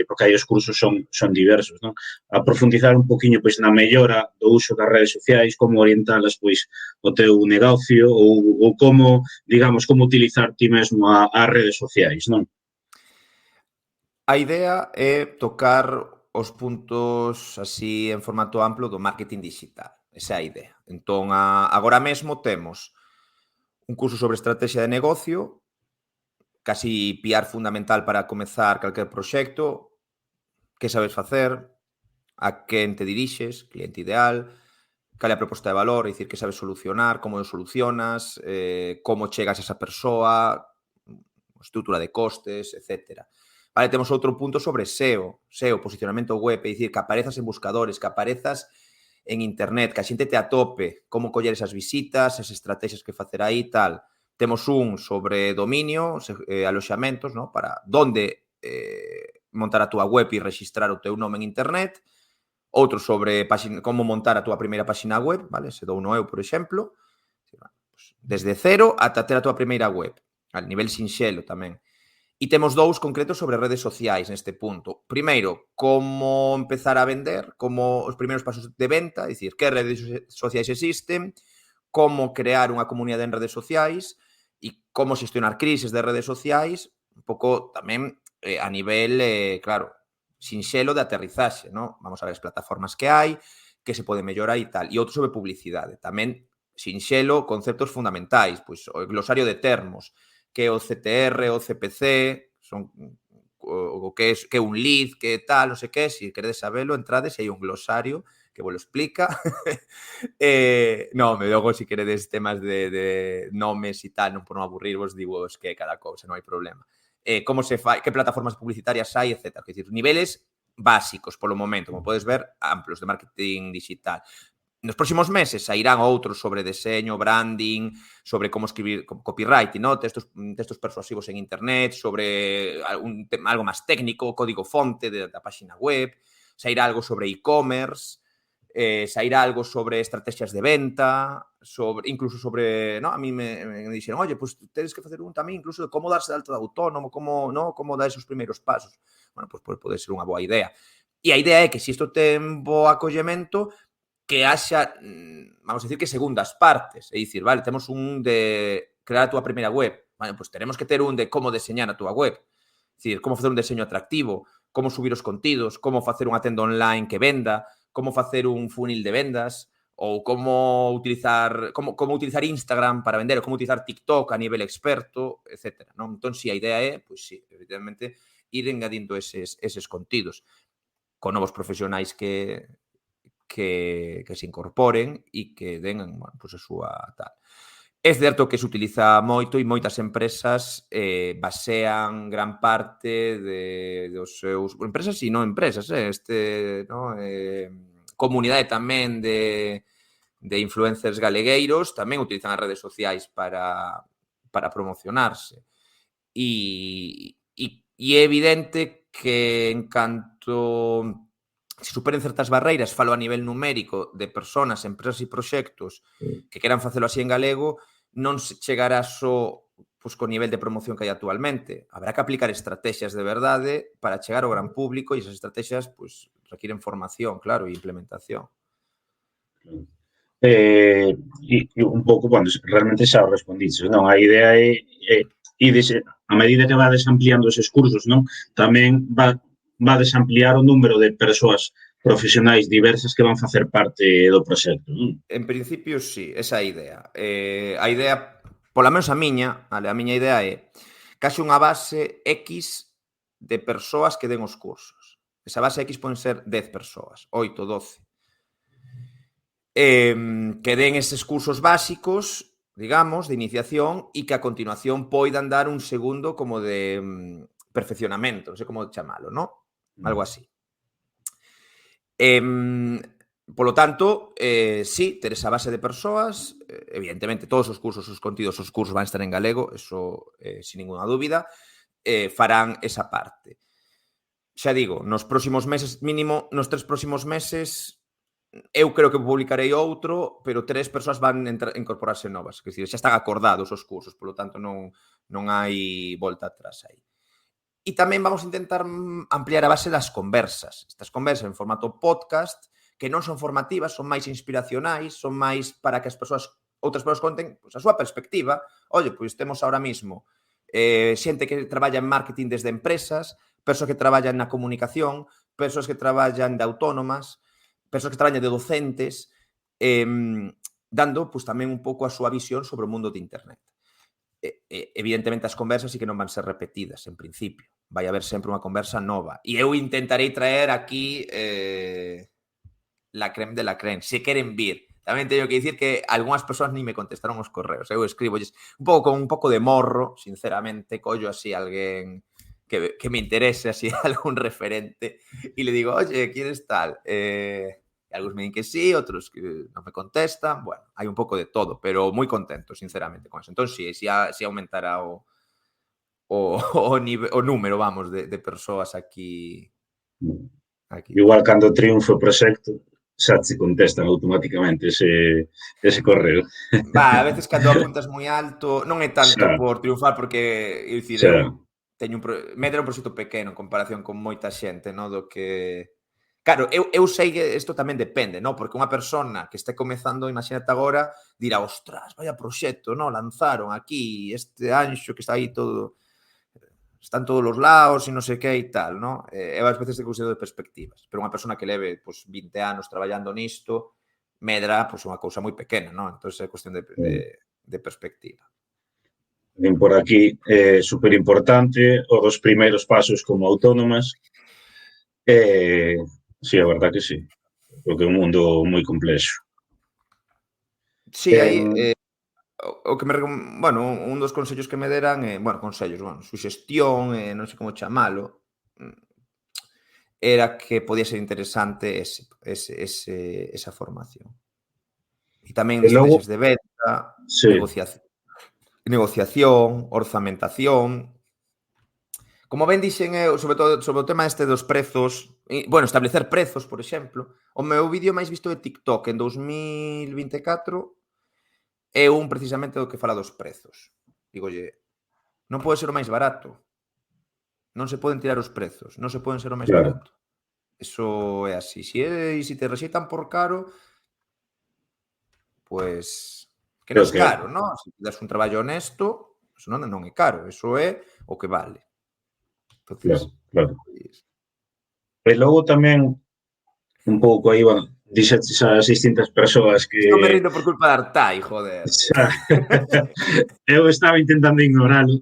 porque aí os cursos son diversos, non? A profundizar un poquinho pois na mellora do uso das redes sociais, como orientalas pois o teu negocio ou como, digamos, como utilizar ti mesmo as redes sociais, non? A idea é tocar os puntos así en formato amplo do marketing digital. Esa é a idea. Entón, agora mesmo temos un curso sobre estrategia de negocio, casi piar fundamental para comezar calquer proxecto, que sabes facer, a quen te dirixes, cliente ideal, cal é a proposta de valor, é dicir, que sabes solucionar, como o solucionas, como chegas a esa persoa, estrutura de costes, etc. Vale, temos outro punto sobre SEO, posicionamento web, é dicir, que aparezas en buscadores, que aparezas en internet, que a xente te atope, como coller esas visitas, as estrategias que facer aí, tal. Temos un sobre dominio, aloxamentos, ¿no? Para donde montar a túa web e registrar o teu nome en internet. Outro sobre como montar a túa primeira páxina web, vale? Se dou no eu, por exemplo. Desde cero ata ter a túa primeira web. A nivel sinxelo tamén. E temos dous concretos sobre redes sociais neste punto. Primeiro, como empezar a vender, como os primeiros pasos de venta, é dicir, que redes sociais existen, como crear unha comunidade en redes sociais e como xestionar crises de redes sociais, un pouco tamén a nivel, claro, sinxelo de aterrizaxe, ¿no? Vamos a ver as plataformas que hai, que se pode mellorar e tal. E outro sobre publicidade. Tamén sinxelo, conceptos fundamentais, pois o glosario de termos, que o CTR, o CPC, son o que é un lead, que tal, non sei que, se queredes sabelo, entrades e hai un glosario que vos lo explica. No, me logo, se queredes temas de nomes e tal, non por non aburrirvos, digo que cada cousa, non hai problema. Como se fai, que plataformas publicitarias hai, etc. Quer dizer, niveles básicos, polo momento, como podes ver, amplos de marketing digital. Nos próximos meses sairán outros sobre deseño, branding, sobre como escribir copywriting, ¿no? textos persuasivos en internet, sobre algo máis técnico, código fonte da página web, sairá algo sobre e-commerce, sairá algo sobre estrategias de venta, incluso sobre, ¿no? A mí me dixeron, oye, pues tedes que facer un tamén incluso de como darse de alta de autónomo, como dar esos primeiros pasos. Bueno, pues pode ser unha boa idea. E a idea é que se isto ten bo acollemento, que haxa, vamos a decir que segundas partes, é dicir, vale, temos un de crear a túa primeira web, vale, pues teremos que ter un de como deseñar a túa web, é dicir, como facer un deseño atractivo, como subir os contidos, como facer unha tenda online que venda, como facer un funil de vendas, ou como utilizar Instagram para vender, ou como utilizar TikTok a nivel experto, etc. Non? Entón, si a idea é, pois sí, evidentemente, ir engadindo eses contidos con novos profesionais que se incorporen e que den, bueno, pues a súa tal. É certo que se utiliza moito e moitas empresas basean gran parte dos seus... Empresas e non empresas, no? Comunidade tamén de influencers galegueiros tamén utilizan as redes sociais para promocionarse. E é evidente que en canto se superen certas barreiras, falo a nivel numérico de personas, empresas e proxectos que queran facelo así en galego, non se chegará só pues, co nivel de promoción que hai actualmente. Habrá que aplicar estrategias de verdade para chegar ao gran público e esas estrategias pues, requieren formación, claro, e implementación. E un pouco, bueno, realmente xa o respondiches, non? A idea é a medida que vades ampliando eses cursos, non? Tamén vades ampliar o número de persoas profesionais diversas que van facer parte do proxecto, non? En principio, sí, esa é a idea. A idea, pola menos a miña idea é que haxe unha base X de persoas que den os cursos. Esa base X poden ser 10 persoas, 8, 12. Que den eses cursos básicos, digamos, de iniciación e que a continuación poidan dar un segundo como de perfeccionamento, non sei como chamalo, ¿no? Algo así. Polo tanto, sí, ter esa base de persoas, evidentemente todos os cursos, os contidos, os cursos van estar en galego, eso sin ninguna dúbida, farán esa parte. Xa digo, nos próximos meses, mínimo nos 3 próximos meses, eu creo que publicarei outro, pero 3 persoas van incorporarse novas, que xa están acordados os cursos, polo tanto non hai volta atrás aí. E tamén vamos a intentar ampliar a base das conversas. Estas conversas en formato podcast, que non son formativas, son máis inspiracionais, son máis para que as outras persoas conten pues, a súa perspectiva. Oye, pois temos ahora mismo xente que traballa en marketing desde empresas, persoas que traballan na comunicación, persoas que traballan de autónomas, persoas que traballan de docentes, dando pues, tamén un pouco a súa visión sobre o mundo de internet. Evidentemente as conversas sí que non van ser repetidas en principio, vai haber sempre unha conversa nova e eu intentarei traer aquí la creme de la creme, se queren vir. Tamén teño que dicir que algunhas persoas ni me contestaron os correos, eu escribolles con un pouco de morro, sinceramente, collo así alguén que me interese, así algún referente e le digo, oye, ¿quieres tal? E algúns me din que sí, outros que non me contestan. Bueno, hai un pouco de todo, pero moi contento, sinceramente, con eso. Entón, si aumentará o número, vamos, de persoas aquí. Igual cando triunfe o proxecto, xa te contestan automáticamente ese correo. A veces cando apuntas moi alto, non é tanto por triunfar, porque, é dicir, eu teño Medra é un proxecto pequeno en comparación con moita xente, no, do que... Claro, eu sei que isto tamén depende, no? Porque unha persona que este comezando, imagínate agora, dirá, ostras, vaya proxecto, no? Lanzaron aquí este anxo que está aí todo, están todos os lados e non sei que e tal, no? Eu ás veces te considero de perspectivas, pero unha persona que leve pues, 20 anos traballando nisto, Medra, pues, unha cousa moi pequena, no? Entón é cuestión de perspectiva. Ven por aquí, super importante, o dos primeiros pasos como autónomas. Sí, a verdad que sí. Porque é un mundo moi complexo. Sí, aí, o que me bueno, un dos consellos que me deran, bueno, consellos, bueno, suxestión, non sei como chamalo, era que podía ser interesante esa formación. E tamén E logo, estrategias de venta, sí, negociación, orzamentación. Como ben dixen eu, sobre o tema este dos prezos, bueno, establecer prezos, por exemplo, o meu vídeo máis visto de TikTok en 2024 é un precisamente do que fala dos prezos. Dígolle, non pode ser o máis barato, non se poden tirar os prezos, non se poden ser o máis claro. barato. Eso é así. Se te rexeitan por caro, pues que non Creo é que, caro, non? Se ti das un traballo honesto, eso non é caro, eso é o que vale. claro, Entonces, claro. pois, E logo tamén, un pouco aí, bueno, dixetes as distintas persoas que estou me rindo por culpa de Artai, joder. xa, eu estaba intentando ignoralo.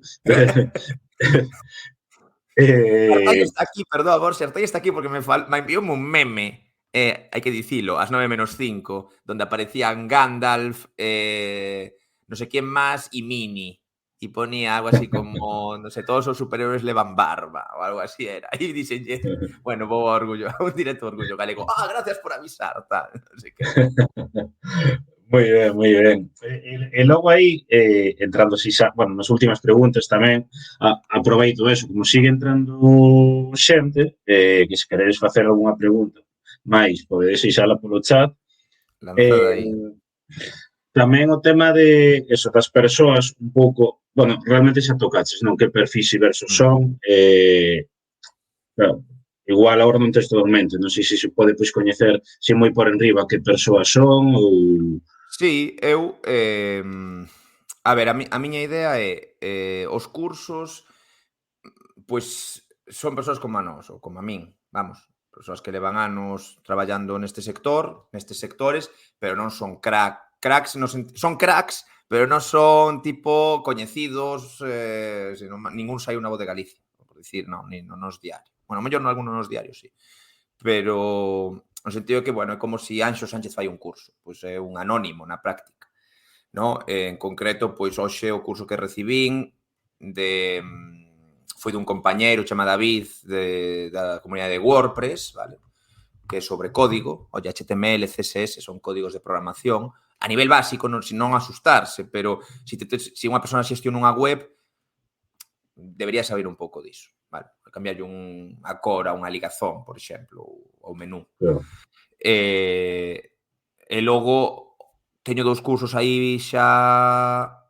Artai eh, está aquí, perdón, Borja, Artai está aquí porque me envioume un meme, hai que dicilo, ás 9:05, donde aparecían Gandalf, non sei quen máis e Mini. E ponía algo así como, non sei, todos os superhéroes levan barba ou algo así era. E dixenlle, bueno, vou ao orgullo, a un directo ao Orgullo Galego. Ah, gracias por avisar, tal, non sei que. moi ben, moi ben. E logo aí, entrando así xa, bueno, nas últimas preguntas tamén, aproveito eso, como sigue entrando xente, que se queredes facer algunha pregunta máis, podedes deixala polo chat. Lanzada aí. Eh, Tamén o tema de eso, das persoas un pouco, bueno, realmente xa tocaches, non? Que perfis diversos Mm. son, claro, igual agora non tes todo en mente, non sei se se pode pois coñecer, se moi por enriba que persoas son ou... Sí, eu, a ver, a miña idea é, os cursos, pois, son persoas como a nós, ou como a min, vamos, persoas que levan anos traballando neste sector, nestes sectores, pero non son cracks son cracks, pero non son tipo coñecidos, senón ningún saíu na Voz de Galicia, por dicir, non, nin nos diarios. Bueno, ao mellor nalgúns nos diarios, sí. Pero no sentido de que, bueno, é como se Anxo Sánchez fai un curso, pois é un anónimo na práctica, no? En concreto, pois hoxe o curso que recibín de foi dun compañeiro chama David da comunidade de WordPress, vale? Que é sobre código, oye, HTML, CSS, son códigos de programación, a nivel básico, non, non asustarse, pero se unha persona xestiona unha web, debería saber un pouco diso, vale? Cambiarlle a cor a unha ligazón, por exemplo, ou menú. Claro. E logo teño 2 cursos aí xa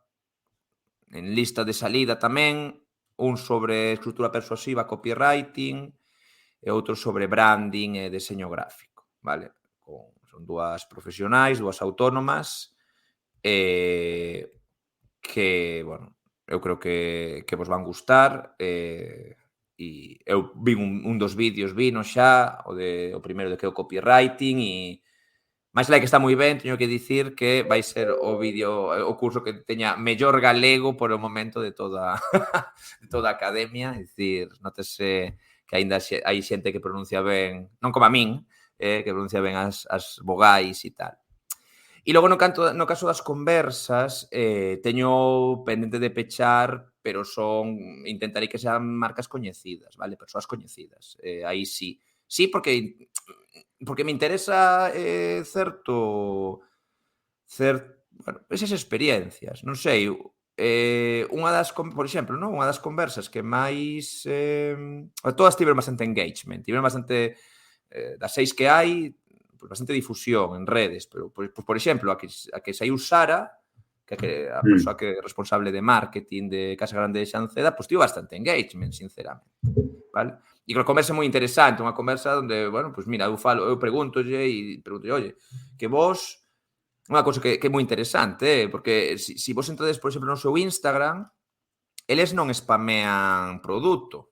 en lista de salida tamén, un sobre escritura persuasiva, copywriting, e outro sobre branding e deseño gráfico, vale? Son dúas profesionais, dúas autónomas, que, bueno, eu creo que vos van gustar, e eu vi un dos vídeos, vino xa, o primeiro de que é o copywriting, e máis alá que está moi ben, teño que dicir que vai ser o vídeo, o curso que teña mellor galego por o momento de toda de toda a academia, é dicir, nótese que aínda hai xente que pronuncia ben, non como a min, que pronuncia ben as vogais e tal. E logo no caso das conversas, teño pendente de pechar, pero intentarei que sean marcas coñecidas, vale? Persoas coñecidas. Aí sí. Sí, porque me interesa bueno, esas experiencias, non sei, por exemplo, non? Unha das conversas que máis todas tiveron bastante engagement, tiveron bastante das 6 que hai, pues bastante difusión en redes, pero por exemplo, a que saiu Sara, que a persoa que é responsable de marketing de Casa Grande de Xanceda, pues tivo bastante engagement, sinceramente, vale? E que a conversa é moi interesante, unha conversa onde, bueno, pues mira, eu pregúntolle, oye, que vos, unha cousa que é moi interesante, porque se vos entrades, por exemplo, no seu Instagram, eles non spamean produto.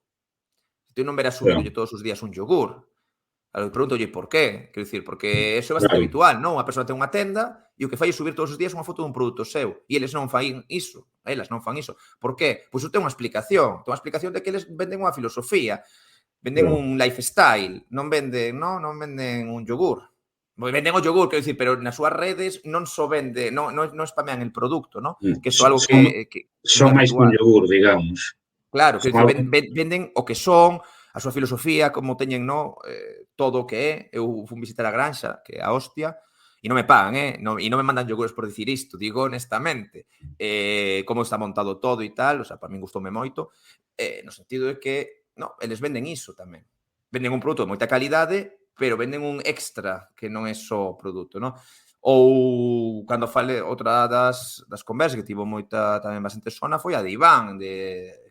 Se tú non verás Claro. subidolle todos os días un yogur. Claro, pregúntolle por qué. Quero dicir, porque eso é bastante Claro, habitual, non? Unha persoa ten unha tenda e o que fai é subir todos os días unha foto dun produto seu. E eles non fan iso. Elas non fan iso. Por qué? Pois iso ten unha explicación. Ten unha explicación de que eles venden unha filosofía. Venden claro. un lifestyle. Non venden, non venden un yogur. Venden o yogur, quero dicir, pero nas súas redes non só vende, non spamean el producto, ¿no? Que iso é algo Son, que é son moi máis que un habitual. yogur, digamos. Claro, Son quero dicir, algo... venden o que son, a súa filosofía, como teñen, no, todo o que é. Eu fun visitar a granxa, que é a hostia, e non me pagan, non, e non me mandan yogures por dicir isto, digo honestamente, como está montado todo e tal, o sea, para min gustoume moito, no sentido de que, no, eles venden iso tamén. Venden un produto de moita calidade, pero venden un extra que non é só o produto, no? Ou cando fale outra das conversas que tivo moita tamén bastante sona foi a de Iván,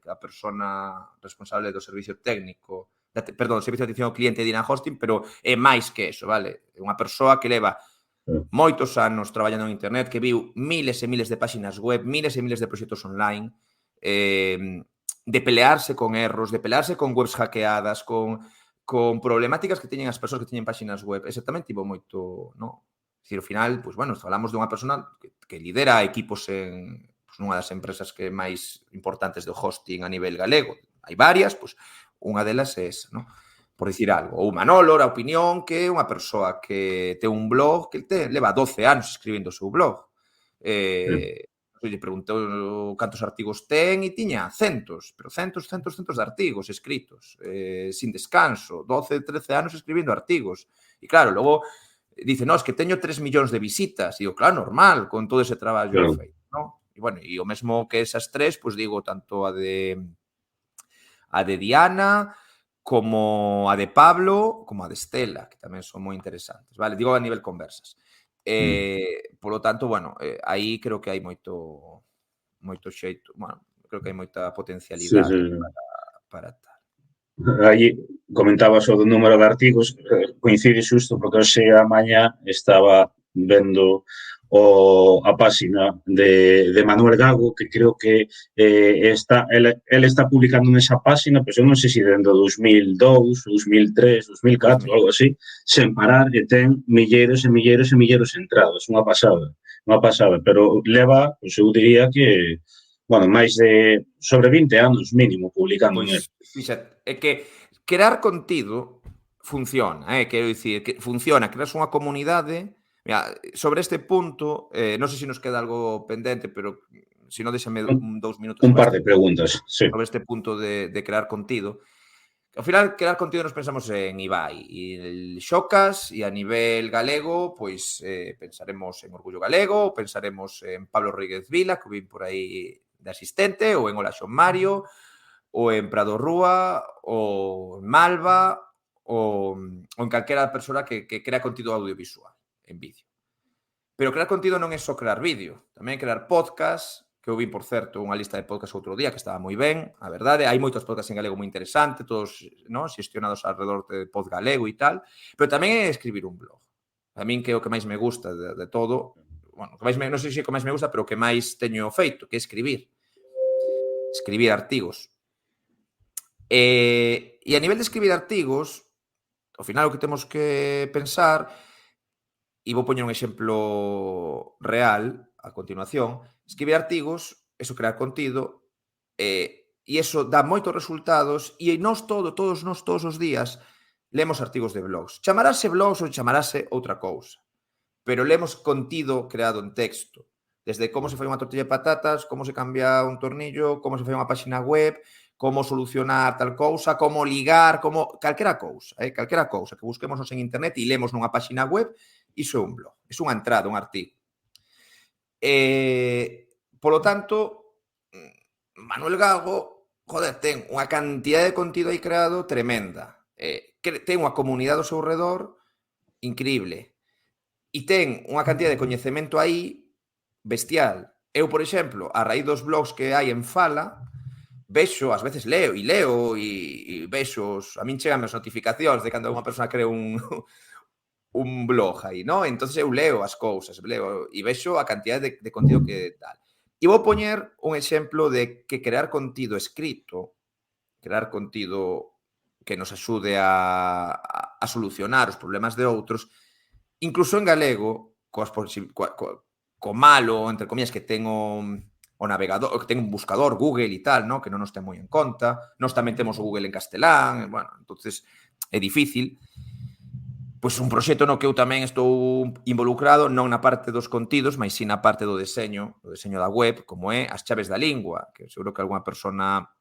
a persona responsable do servicio técnico, perdón, servicio de atención ao cliente de Dina Hosting, pero é máis que eso, vale? É unha persoa que leva moitos anos traballando en internet, que viu miles e miles de páxinas web, miles e miles de proxectos online, de pelearse con erros, de pelearse con webs hackeadas, con problemáticas que teñen as persoas que teñen páxinas web. Ese tamén tivo moito, no? Dicir, ao final, pues, bueno, falamos dunha persona que lidera equipos en nunha das empresas que máis importantes de hosting a nivel galego. Hai varias, pues, unha delas é esa, no? Por dicir algo. Ou Manolo, a opinión, que é unha persoa que ten un blog que leva 12 anos escribindo o seu blog. Lle preguntou cantos artigos ten e tiña centos, pero centos de artigos escritos, sin descanso, 12, 13 anos escribindo artigos. E claro, logo dice, no, es que teño 3 millóns de visitas. E digo, claro, normal, con todo ese traballo feito, ¿no? E, bueno, e o mesmo que esas tres, pues digo, tanto a de Diana, como a de Pablo, como a de Estela, que tamén son moi interesantes, vale? Digo a nivel conversas. Polo tanto, bueno, aí creo que hai moito xeito, bueno, creo que hai moita Sí, potencialidade sí. para tal. Aí comentabas o do número de artigos, coincide xusto porque hoxe a mañá estaba vendo a páxina de Manuel Gago, que creo que ele está publicando nesa páxina, pois eu non sei se dende 2002, 2003, 2004, 2000. algo así, sen parar, e ten milleiros e milleiros e milleiros de entradas, unha pasada, pero leva, pois eu diría que, bueno, máis de sobre 20 anos mínimo publicando en el. Pois, fíxate, é que crear contido funciona, quero dicir, que funciona, creas unha comunidade. Mira, sobre este punto, non sei se nos queda algo pendente, pero se non, déxame 2 minutos Un sobre par este de preguntas, sí. sobre este punto de crear contido. Ao final, crear contido nos pensamos en Ibai e el Xocas, e a nivel galego, pois pensaremos en Orgullo Galego, pensaremos en Pablo Rodríguez Vila, que vin por aí de asistente, ou en Ola Xon Mario, ou en Prado Rúa, ou en Malva, ou en calquera persona que crea contido audiovisual en vídeo. Pero crear contido non é só crear vídeo, tamén crear podcast, que eu vi, por certo, unha lista de podcast outro día que estaba moi ben, a verdade. Hai moitos podcasts en galego moi interesantes, todos, no, xestionados alrededor de Pod Galego e tal, pero tamén é escribir un blog. A min que é o que máis me gusta de todo, bueno, que máis non sei se o que máis me gusta, pero o que máis teño feito, que é escribir artigos. E a nivel de escribir artigos, ao final o que temos que pensar, e vou poñer un exemplo real a continuación, escribir artigos, eso crear contido, e eso dá moitos resultados, e todos os días lemos artigos de blogs. Chamarase blogs ou chamarase outra cousa, pero lemos contido creado en texto. Desde como se fai unha tortilla de patatas, como se cambia un tornillo, como se fai unha páxina web, como solucionar tal cousa, como ligar, como calquera cousa que busquemos en internet e lemos nunha páxina web, iso é un blog, iso é unha entrada, un artigo. Polo tanto, Manuel Gago, joder, ten unha cantidad de contido aí creado tremenda. Ten unha comunidade ao seu redor increíble. E ten unha cantidad de coñecemento aí bestial. Eu, por exemplo, a raíz dos blogs que hai en Fala, vexo, ás veces leo e vexo, a min chegan as notificacións de cando unha persona crea un blog aí, non? Entonces eu leo as cousas, e vexo a cantidad de contido que tal. E vou poñer un exemplo de que crear contido escrito, crear contido que nos axude a solucionar os problemas de outros, incluso en galego, co malo, entre comillas, que ten o navegador, que ten un buscador, Google e tal, ¿no? Que non nos ten moi en conta. Nós tamén temos o Google en castelán, bueno, entonces é difícil. Pois un proxecto no que eu tamén estou involucrado, non na parte dos contidos, mas si na parte do deseño da web, como é As Chaves da Lingua, que seguro que algunha persona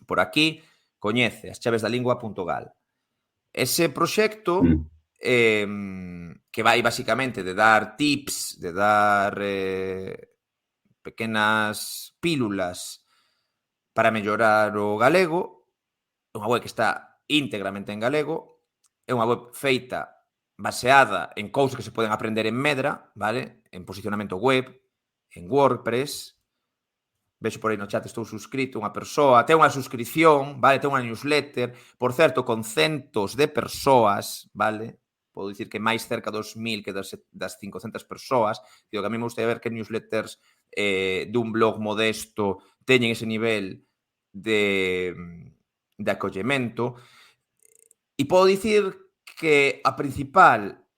por aquí coñece, aschavesdalingua.gal. Ese proxecto que vai basicamente de dar tips, de dar pequenas pílulas para mellorar o galego, é unha web que está íntegramente en galego, é unha web feita baseada en cousas que se poden aprender en Medra, vale? En posicionamento web, en WordPress. Vexo por aí no chat, estou suscrito, unha persoa, ten unha suscripción, vale? Ten unha newsletter, por certo, con centos de persoas, vale? Podo dicir que máis cerca dos 1000 que das 500 persoas. Digo que a mí me gustaría ver que newsletters dun blog modesto teñen ese nivel de acollemento. E podo dicir que a principal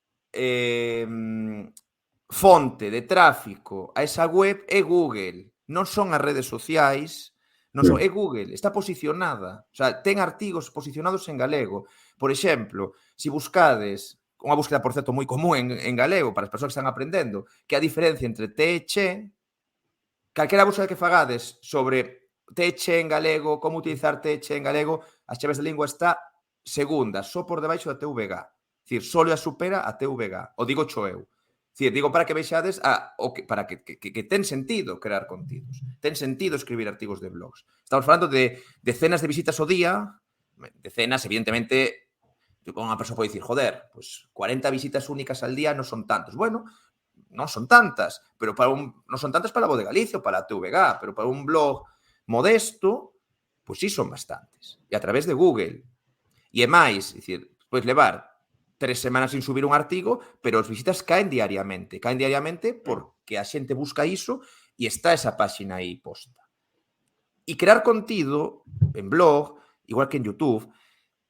fonte de tráfico a esa web é Google. Non son as redes sociais, non son, é Google, está posicionada. O sea, ten artigos posicionados en galego. Por exemplo, se buscades, unha búsqueda, por certo, moi común en galego para as persoas que están aprendendo, que a diferencia entre te e che, calquera búsqueda que fagades sobre te e che en galego, como utilizar te e che en galego, As Chaves da Lingua está segunda, só por debaixo da TVG. Dicir, só a supera a TVG. O digo cho eu. Dicir, digo para que vexades para que ten sentido crear contidos. Ten sentido escribir artigos de blogs. Estamos falando de decenas de visitas ao día, decenas, evidentemente, unha persoa pode dicir, joder, pues 40 visitas únicas al día non son tantos. Bueno, non son tantas, pero non son tantas para a Voz de Galicia ou para a TVG, pero para un blog modesto, pois sí son bastantes. E a través de Google. E é máis, dicir, podes levar 3 semanas sin subir un artigo, pero as visitas caen diariamente porque a xente busca iso e está esa páxina aí posta. E crear contido en blog, igual que en YouTube,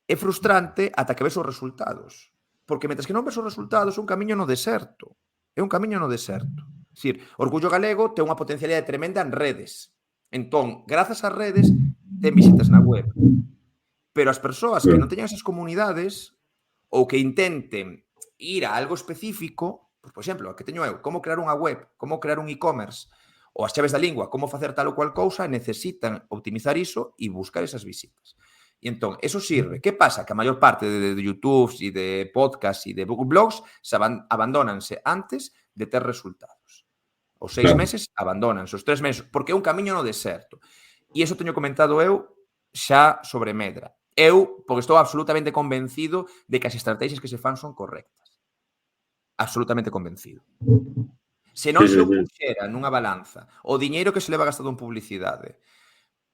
é frustrante ata que ves os resultados. Porque mentre que non ves os resultados, é un camiño no deserto. É un camiño no deserto. É dicir, Orgullo Galego ten unha potencialidade tremenda en redes. Entón, grazas ás redes, ten visitas na web. Pero as persoas que non teñan esas comunidades ou que intenten ir a algo específico, pues, por exemplo, a que teño eu, como crear unha web, como crear un e-commerce, ou As Chaves da Lingua, como facer tal ou cual cousa, necesitan optimizar iso e buscar esas visitas. E entón, eso sirve. Que pasa? Que a maior parte de YouTube e de podcast e de blogs abandónanse antes de ter resultados. Os 6 meses abandónanse, os 3 meses, porque é un camiño no deserto. E iso teño comentado eu xa sobre Medra. Eu, porque estou absolutamente convencido de que as estrategias que se fan son correctas. Absolutamente convencido. Se non se o puxera nunha balanza o diñeiro que se leva gastado en publicidade,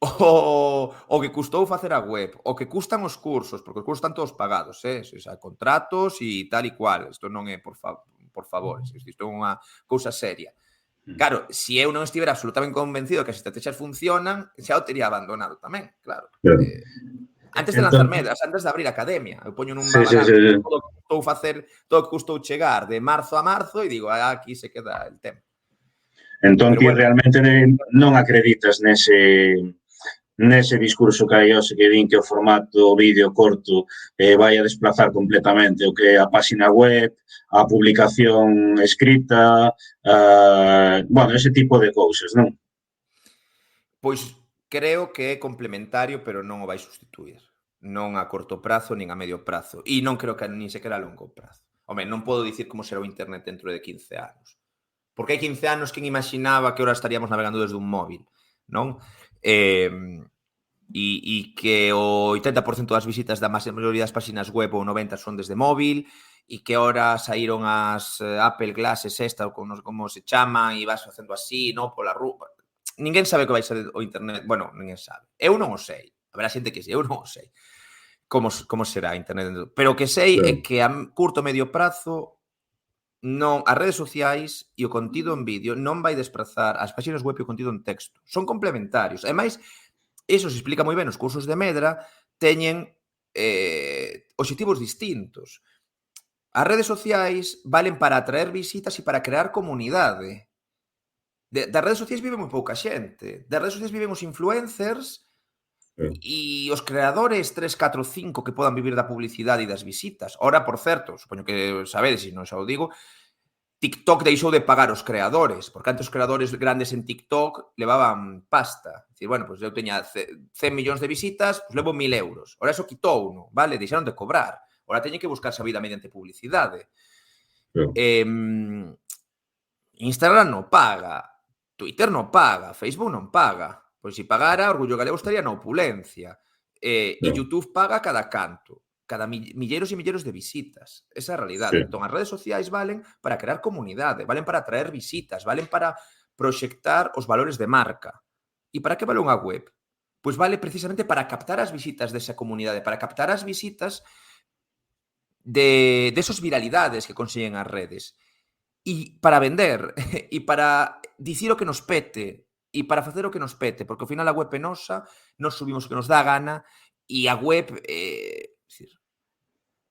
o que custou facer a web, o que custan os cursos, porque os cursos están todos pagados, o sea, contratos e tal e cual. Isto non é por favor, isto é unha cousa seria. Claro, se eu non estivera absolutamente convencido que as estrategias funcionan, xa o tería abandonado tamén, claro. Antes de lanzar Medras, antes de abrir a academia, eu poño nun balanzo todo o que custou facer, todo o que custou chegar de marzo a marzo e digo, aquí se queda el tema. Entón, ti realmente non acreditas nese discurso que hai hoxe que din que o formato vídeo corto vai a desplazar completamente o que é a páxina web, a publicación escrita, bueno, ese tipo de cousas, non? Pois creo que é complementario, pero non o vai sustituir. Non a corto prazo, nin a medio prazo. E non creo que nin sequera a longo prazo. Home, non podo dicir como será o internet dentro de 15 anos. Porque hai 15 anos quen imaginaba que ahora estaríamos navegando desde un móvil, non? E que o 80% das visitas da maioría das páxinas web ou 90% son desde móvil e que ahora saíron as Apple Glasses esta, ou como se chaman, e vas facendo así, non? Pola rúa. Ninguén sabe que vai ser o internet. Bueno, ninguén sabe. Eu non o sei. Haberá xente que sei, eu non o sei. Como será a internet. Pero o que sei é que a curto e medio prazo non, as redes sociais e o contido en vídeo non vai desprazar as páxinas web e o contido en texto. Son complementarios. Ademais, iso se explica moi ben os cursos de Medra, teñen obxectivos distintos. As redes sociais valen para atraer visitas e para crear comunidade. Das redes sociais vive moi pouca xente. Das redes sociais viven os influencers e os creadores 3, 4, 5 que podan vivir da publicidade e das visitas. Ora, por certo, supoño que sabedes, se non xa o digo, TikTok deixou de pagar os creadores, porque antes os creadores grandes en TikTok levaban pasta. Dicir, bueno, pues eu teña 100 millóns de visitas, pues levo 1.000 euros. Ora eso quitou uno, vale? Deixaron de cobrar. Ora teñen que buscarse a vida mediante publicidade. Instagram non paga, Twitter non paga, Facebook non paga. Pois se pagara, Orgullo Galego estaría na opulencia. E YouTube paga cada canto, cada milleiros e milleiros de visitas. Esa é a realidade. Entón, as redes sociais valen para crear comunidade, valen para atraer visitas, valen para proxectar os valores de marca. E para que vale unha web? Pois vale precisamente para captar as visitas desa comunidade, para captar as visitas de esos viralidades que consiguen as redes. E para vender, e para dicir o que nos pete, e para facer o que nos pete, porque ao final a web é nosa, nos subimos o que nos dá a gana, e a web,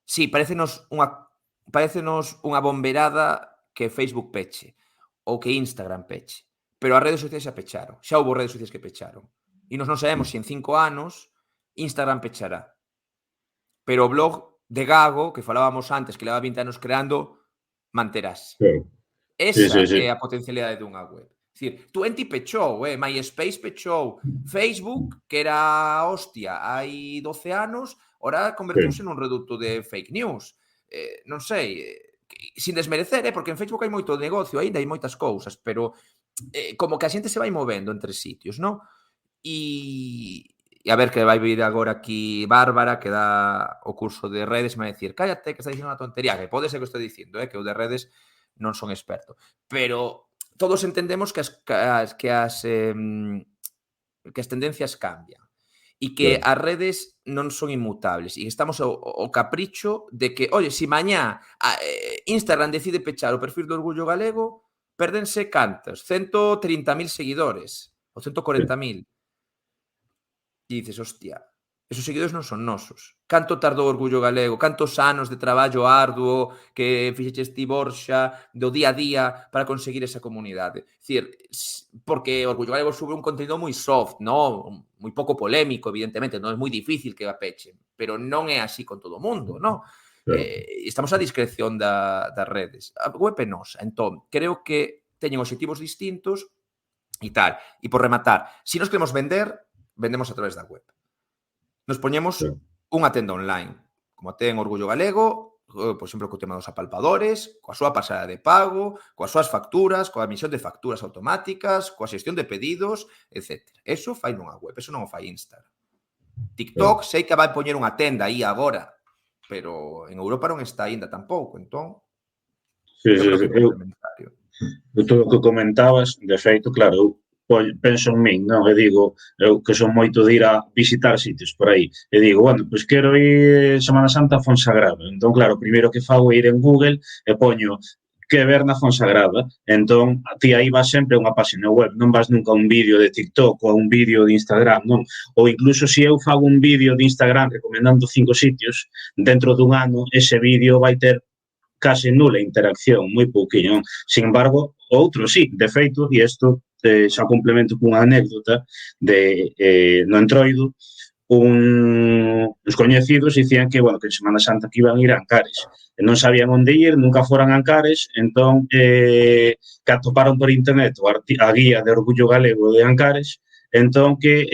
sí, parecenos unha bomberada que Facebook peche, ou que Instagram peche, pero as redes sociais xa pecharon, xa houve redes sociais que pecharon, e nos non sabemos se en 5 anos Instagram pechará. Pero o blog de Gago, que falábamos antes, que leva 20 anos creando, manterase. Esa é a potencialidade dunha web. É dicir, Twenty pechou, MySpace pechou, Facebook, que era hostia hai 12 anos, ora convertiuse nun reducto de fake news. Non sei, sin desmerecer, porque en Facebook hai moito negocio, ainda hai moitas cousas, pero como que a xente se vai movendo entre sitios, non? E a ver que vai vir agora aquí Bárbara, que dá o curso de redes, e me vai dicir, cállate, que está dicindo unha tontería, que pode ser que estou dicindo, que o de redes non son experto. Pero todos entendemos que as tendencias cambian e que as redes non son inmutables e estamos ao capricho de que, oye, se mañá Instagram decide pechar o perfil do Orgullo Galego, pérdense cantos? 130.000 seguidores ou 140.000. E dices, hostia, esos seguidores non son nosos. Canto tardou o Orgullo Galego? Cantos anos de traballo arduo que fixeches ti, Borxa, do día a día para conseguir esa comunidade? É dicir, porque o Orgullo Galego sube un contenido moi soft, non? Moi pouco polémico, evidentemente, non é moi difícil que a pechen, pero non é así con todo o mundo, non? Estamos a discreción das redes. A web é nosa. Entón, creo que teñen obxectivos distintos e tal. E por rematar, se nos queremos vender, vendemos a través da web. Nos poñemos unha tenda online, como ten Orgullo Galego, por exemplo, co tema dos apalpadores, coa súa pasada de pago, coas súas facturas, coa emisión de facturas automáticas, coa xestión de pedidos, etc. Eso fai nunha web, eso non o fai Instagram. TikTok sei que vai poñer unha tenda aí agora, pero en Europa non está aínda tampouco, entón... Todo o que comentabas, de feito, claro, penso en min, non? E digo, eu que son moito de ir a visitar sitios por aí, e digo, bueno, pois quero ir Semana Santa a Fonsagrada. Entón, claro, o primeiro que fago é ir en Google e poño que ver na Fonsagrada. Entón, ti aí vas sempre a unha página web, non vas nunca a un vídeo de TikTok ou a un vídeo de Instagram, non? Ou incluso se eu fago un vídeo de Instagram recomendando 5 sitios, dentro dun ano, ese vídeo vai ter case nula interacción, moi pouquinho. Sin embargo, outro sí, de feito, e isto xa complemento cunha anécdota de no Entroido, uns coñecidos dicían que, bueno, que en Semana Santa que iban a ir a Ancares, e non sabían onde ir, nunca foran a Ancares, entón que atoparon por internet a guía de Orgullo Galego de Ancares, entón que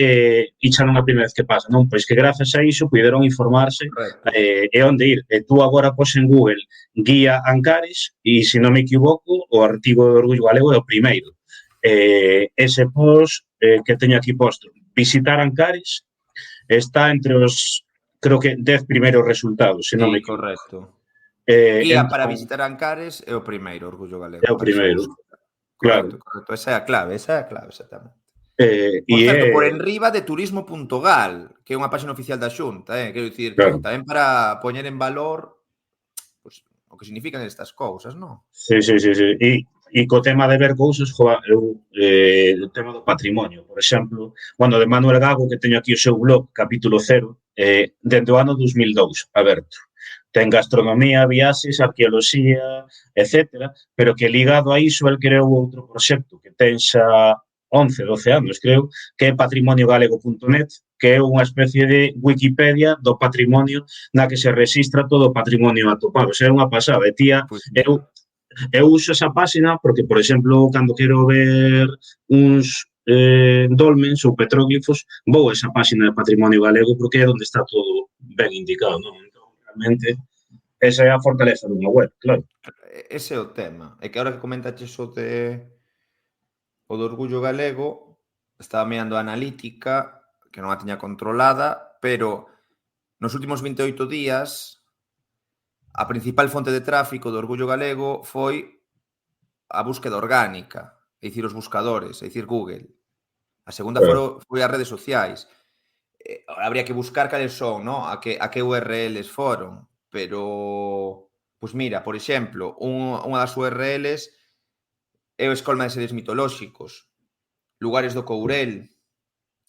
icharon a primeira vez que pasa, non? Pois que grazas a iso puderon informarse e onde ir. E tú agora pos en Google guía Ancares e, se non me equivoco, o artigo de Orgullo Galego é o primeiro. Ese post que teño aquí posto, visitar Ancares, está entre os, creo que 10 primeiros resultados, se non me equivoco. Correcto. Guía para visitar Ancares é o primeiro, Orgullo Galego. É o primeiro, claro. Correcto, esa é a clave, exactamente. Por certo, por enriba de turismo.gal, que é unha página oficial da Xunta, quero dicir, tamén para poñer en valor pues, o que significan estas cousas, non? Sí. E co tema de ver cousas, o tema do patrimonio, por exemplo, bueno, de Manuel Gago, que teño aquí o seu blog, capítulo 0, dende o ano 2002, aberto. Ten gastronomía, viaxes, arqueoloxía, etcétera, pero que ligado a iso el creou outro proxecto que ten xa 11, 12 anos, creo, que é patrimoniogalego.net, que é unha especie de Wikipedia do patrimonio na que se registra todo o patrimonio atopado. O sea, é unha pasada. E tía, Pois eu, mira, eu uso esa páxina porque, por exemplo, cando quero ver uns dolmens ou petróglifos, vou a esa páxina de Patrimonio Galego porque é onde está todo ben indicado, non? Entón, realmente, esa é a fortaleza dunha web, claro. ese é o tema. É que agora que comentaches o do orgullo galego, estaba mirando a analítica, que non a tiña controlada, pero nos últimos 28 días a principal fonte de tráfico do orgullo galego foi a búsqueda orgánica, é dicir, os buscadores, é dicir, Google. A segunda Claro. foi as redes sociais. Habría que buscar cales son, ¿no? A que URLs foron, pero pois mira, por exemplo, unha das URLs é o Escolma de Seres Mitolóxicos, Lugares do Courel,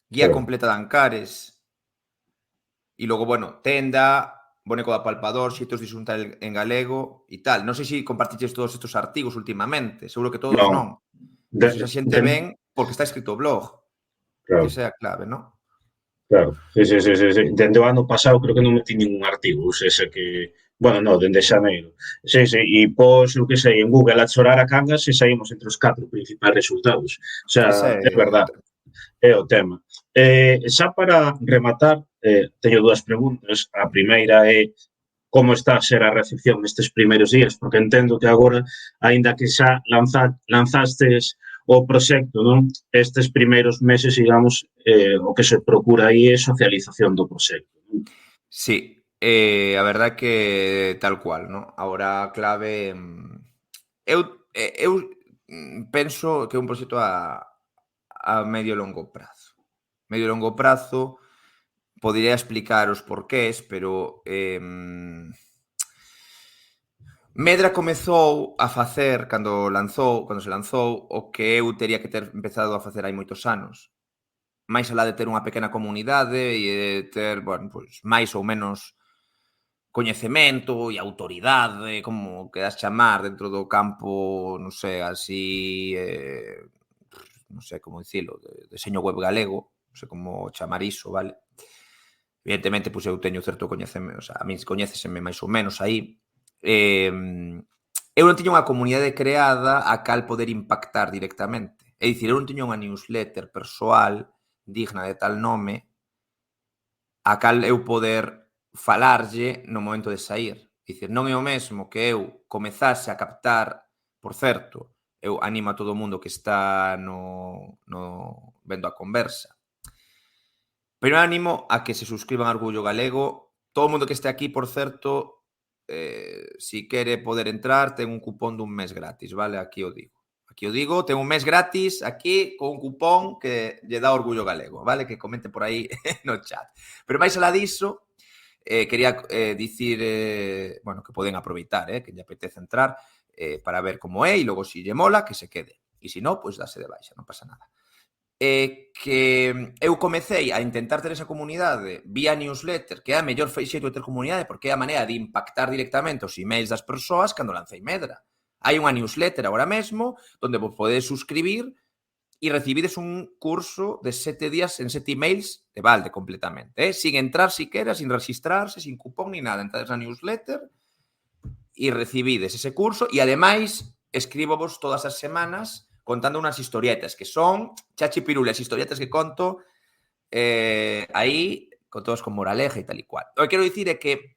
Guía Claro. completa de Ancares, e logo, bueno, Tenda, Boneco do Apalpador, Xeitos de xuntar en galego e tal. Non sei se compartiches todos estes artigos últimamente, seguro que todos Non, non. Pois esa xente ven porque está escrito o blog, que claro, esa é a clave, non? claro. Sí, sí, sí, sí, sí. Dende o ano pasado creo que non metí ningún artigo, ou seja que, bueno, no, dende xaneiro. Sí, sí, e pos, eu que sei, en Google a chorar a cangas e saímos entre os 4 principais resultados. O Ese sea, é é o verdad, tema. é o tema. Xa para rematar, teño dúas preguntas. A primeira é como está a ser a recepción nestes primeiros días, porque entendo que agora, aínda que xa lanzastes o proxecto, non? Estes primeiros meses, digamos, o que se procura aí é socialización do proxecto. Non? Sí, a verdade que tal cual, ¿no? Agora a clave, eu penso que é un proxecto a medio e longo prazo. Medio e longo prazo, podería explicar os porqués, pero Medra comezou a facer cando se lanzou o que eu tería que ter empezado a facer hai moitos anos. Máis alá de ter unha pequena comunidade e de ter, bueno, pois máis ou menos coñecemento e autoridade, como queras chamar, dentro do campo, non sei, así, non sei como dicilo, de deseño web galego, non sei como chamar iso, vale? Evidentemente, pois eu teño certo coñecemento, o sea, a min coñéceseme máis ou menos aí. Eu non tiña unha comunidade creada a cal poder impactar directamente. É dicir, eu non tiña unha newsletter persoal digna de tal nome a cal eu poder falarlle no momento de sair. Dicir, non é o mesmo que eu comezase a captar, por certo, eu animo a todo o mundo que está vendo a conversa. Pero animo a que se suscriban a Orgullo Galego. Todo o mundo que este aquí, por certo, si quere poder entrar, ten un cupón dun mes gratis, vale? Aquí o digo. Aquí o digo, ten un mes gratis aquí con un cupón que lle dá Orgullo Galego, vale? Que comente por aí no chat. Pero máis alá diso, quería dicir, bueno, que poden aproveitar, que lle apetece entrar para ver como é e logo si lle mola, que se quede. E se non, pois dase de baixa, non pasa nada. Que eu comecei a intentar ter esa comunidade vía newsletter, que é a mellor xeito de ter comunidade, porque é a maneira de impactar directamente os emails das persoas cando lancei Medra. Hai unha newsletter agora mesmo onde vos podedes suscribir e recibides un curso de 7 días en 7 emails de balde completamente. Sin entrar siquiera, sin registrarse, sin cupón ni nada. Entrades na newsletter e recibides ese curso e ademais escribo vos todas as semanas contando unhas historietas que son chachi pirule, as historietas que conto aí con todos con moraleja e tal e cual. O que quero dicir é que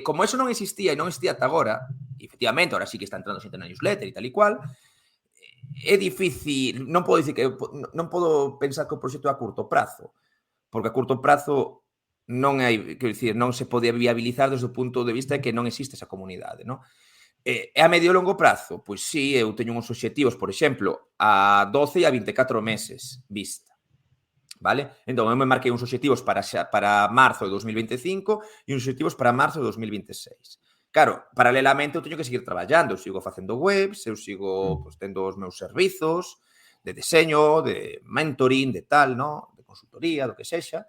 como eso non existía e non existía ata agora, e efectivamente, ahora sí que está entrando xente na newsletter e tal e cual, é difícil, non podo dicir que non podo pensar que o proxecto é a curto prazo, porque a curto prazo non hai, quero dicir, non se pode viabilizar desde o punto de vista de que non existe esa comunidade, non? E a medio e longo prazo? Pois sí, eu teño uns obxectivos, por exemplo, a 12 e a 24 meses vista. Vale? Entón, eu me marquei uns obxectivos para marzo de 2025 e uns obxectivos para marzo de 2026. Claro, paralelamente eu teño que seguir traballando, eu sigo facendo webs, eu sigo pues, tendo os meus servizos de deseño, de mentoring, de tal, ¿no? De consultoría, do que sexa.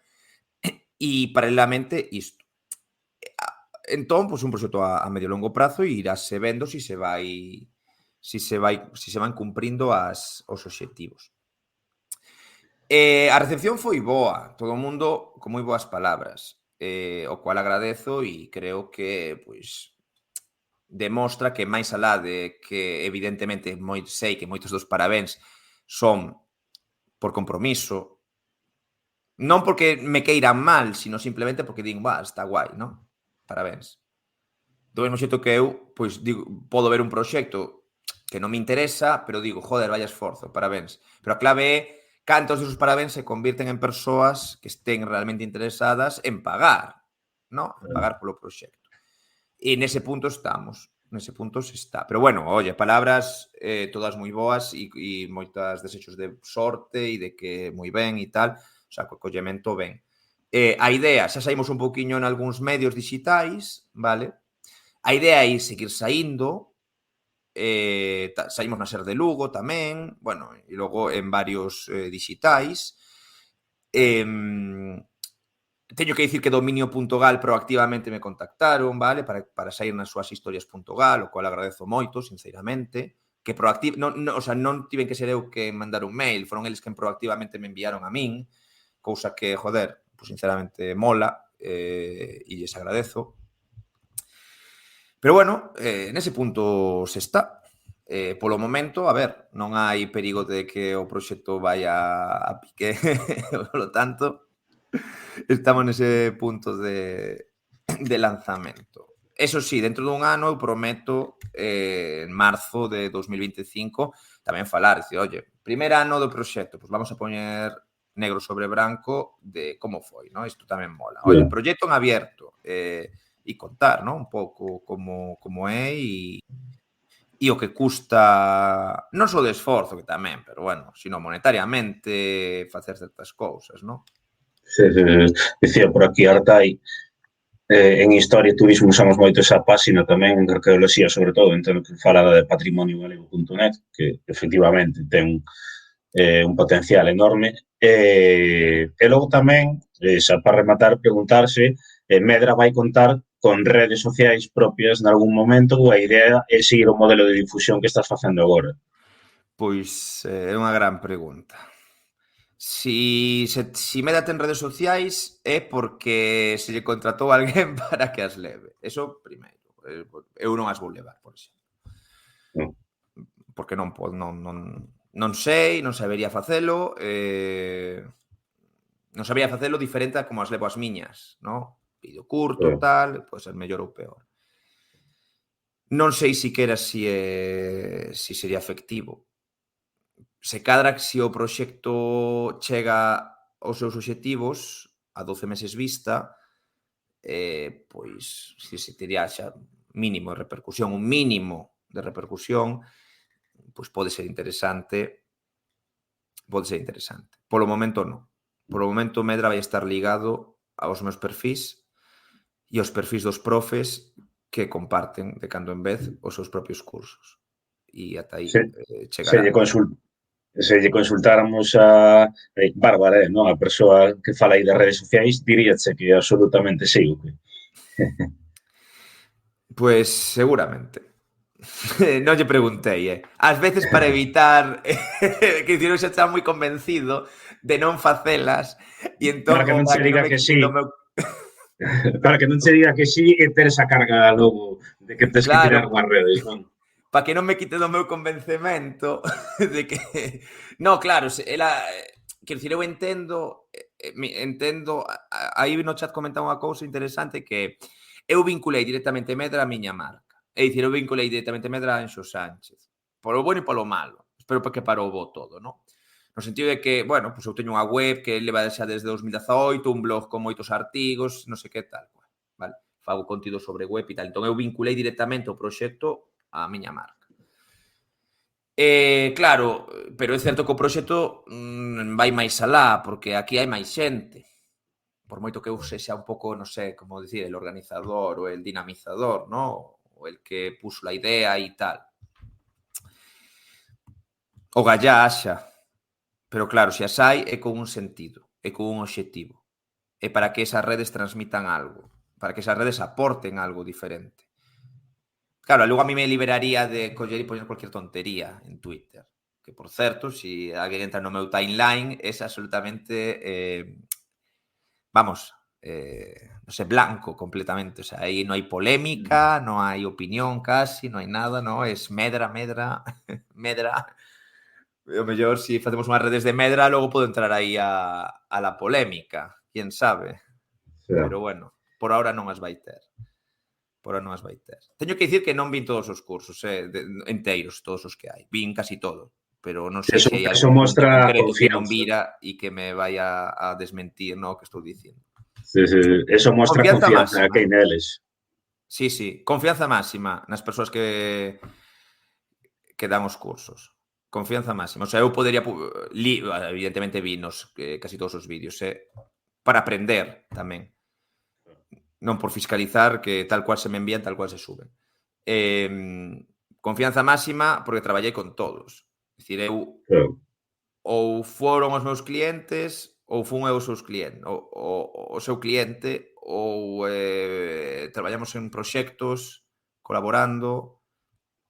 E, paralelamente, isto. Entón, pois un proxecto a medio e longo prazo e irase vendo se van cumprindo os obxectivos. A recepción foi boa, todo o mundo con moi boas palabras, o cual agradezo e creo que, pois, demostra que máis alá de que evidentemente sei que moitos dos parabéns son por compromiso, non porque me queiran mal, sino simplemente porque din, está guai, non? Parabéns. Do mesmo xeito que eu, pois, digo, podo ver un proxecto que non me interesa, pero digo, joder, vaya esforzo, parabéns. Pero a clave é cantos desos parabéns se convirten en persoas que estén realmente interesadas en pagar, ¿no? En pagar polo proxecto. E nese punto estamos, nese punto se está. Pero bueno, oye, palabras todas moi boas e moitas desexos de sorte e de que moi ben e tal, o sea, co acollemento ben. A idea, xa saímos un pouquiño en algúns medios digitais, vale? A idea é seguir saindo, saímos na Ser de Lugo tamén, bueno, e logo en varios digitais. Teño que dicir que Dominio.gal proactivamente me contactaron, vale, para sair nas súas historias.gal, o cual agradezo moito, sinceramente, que o sea, non tiven que ser eu que mandar un mail, foron eles que proactivamente me enviaron a min, cousa que, joder, pues sinceramente mola, e lles agradezo. Pero bueno, nese punto se está. Polo momento, a ver, non hai perigo de que o proxecto vaya a pique, polo tanto, estamos nese punto de lanzamento. Eso sí, dentro dun ano eu prometo en marzo de 2025 tamén falar, dicir, oye, primer ano do proxecto, pues vamos a poñer negro sobre branco de como foi, ¿no? Isto tamén mola. Oye, proxecto en abierto, e contar, ¿no? Un pouco como é e o que custa, non só de esforzo, que tamén, pero bueno, sino monetariamente facer certas cousas, ¿no? Dicía por aquí Artai, en Historia e Turismo usamos moito esa páxina tamén, en arqueoloxía sobre todo, entendo que fala de patrimoniogalego.net, que efectivamente ten un potencial enorme. E logo tamén, xa para rematar, preguntarse, Medra vai contar con redes sociais propias nalgún momento ou a idea é seguir o modelo de difusión que estás facendo agora? Pois é unha gran pregunta. Si Medra ten redes sociais é porque se lle contratou alguén para que as leve. Eso primeiro. Eu non as vou levar, por exemplo. Porque non sei, non sabería facelo, non sabría facelo diferente a como as levo as miñas, ¿no? Vídeo curto, tal, pode ser mellor ou peor. Non sei siquera si sería efectivo. Se cadra que se o proxecto chega aos seus obxectivos a 12 meses vista, pois se tería xa mínimo de repercusión, un mínimo de repercusión, pois pode ser interesante. Polo momento non. Polo momento Medra vai estar ligado aos meus perfís e aos perfís dos profes que comparten de cando en vez os seus propios cursos. E ata aí chegará. Se lle consultáramos a Bárbara, non? A persoa que fala aí das redes sociais, diríache que absolutamente sí. Pois seguramente. Non lle preguntei, Ás veces para evitar que dicir, eu xa estaba moi convencido de non facelas e entón para que non se diga que sí. Meu... Para que non se diga que sí e ter esa carga logo de que tes que tirar unhas redes, non? Para que non me quite do meu convencemento de que... No, claro, ela... Quero dicir, eu entendo, aí no chat comentaba unha cousa interesante que eu vinculei directamente Medra a miña marca. É dicir, eu vinculei directamente Medra a Anxo Sánchez. Polo bueno e polo malo. Espero que para o bo todo, non? No sentido de que, bueno, pues eu teño unha web que leva xa desde 2018, un blog con moitos artigos, non sei que tal, vale? Fago contido sobre web e tal. Entón eu vinculei directamente o proxecto a miña marca. Claro, pero é certo que o proxecto vai máis alá, porque aquí hai máis xente. Por moito que eu sexa un pouco, non sei, como dicir, el organizador ou el dinamizador, ¿no? O el que puso la idea e tal. O gallá xa. Pero claro, se as hai é con un sentido, é con un obxectivo. e para que esas redes transmitan algo, para que esas redes aporten algo diferente. Claro, logo a mí me liberaría de coller e poñer cualquier tontería en Twitter. Que, por certo, se alguén entra no meu timeline, es absolutamente, vamos, no sé, blanco completamente. O sea, aí non hai polémica, non hai opinión casi, non hai nada, no? Es medra, medra, medra. O mellor, se facemos unhas redes de medra, logo podo entrar aí a la polémica. Quién sabe? Pero bueno, por ahora non as vai ter. Por ahora non as vai ter. Teño que dicir que non vin todos os cursos, enteiros, todos os que hai. Vin casi todo. Pero non sei Eso, se hai eso algún punto mostra concreto que non confianza. vira e que me vai a desmentir no que estou dicindo. Sí, sí, eso mostra Confianza confianza máxima. que hai neles. Sí, sí, confianza máxima nas persoas que dan os cursos. Confianza máxima. O sea, eu podería... evidentemente vi casi todos os vídeos, para aprender tamén. Non por fiscalizar, que tal cual se me envían, tal cual se suben. Confianza máxima porque traballei con todos. É dicir, eu ou foron os meus clientes ou fun eu os seus clientes, o seu cliente, ou traballamos en proxectos, colaborando,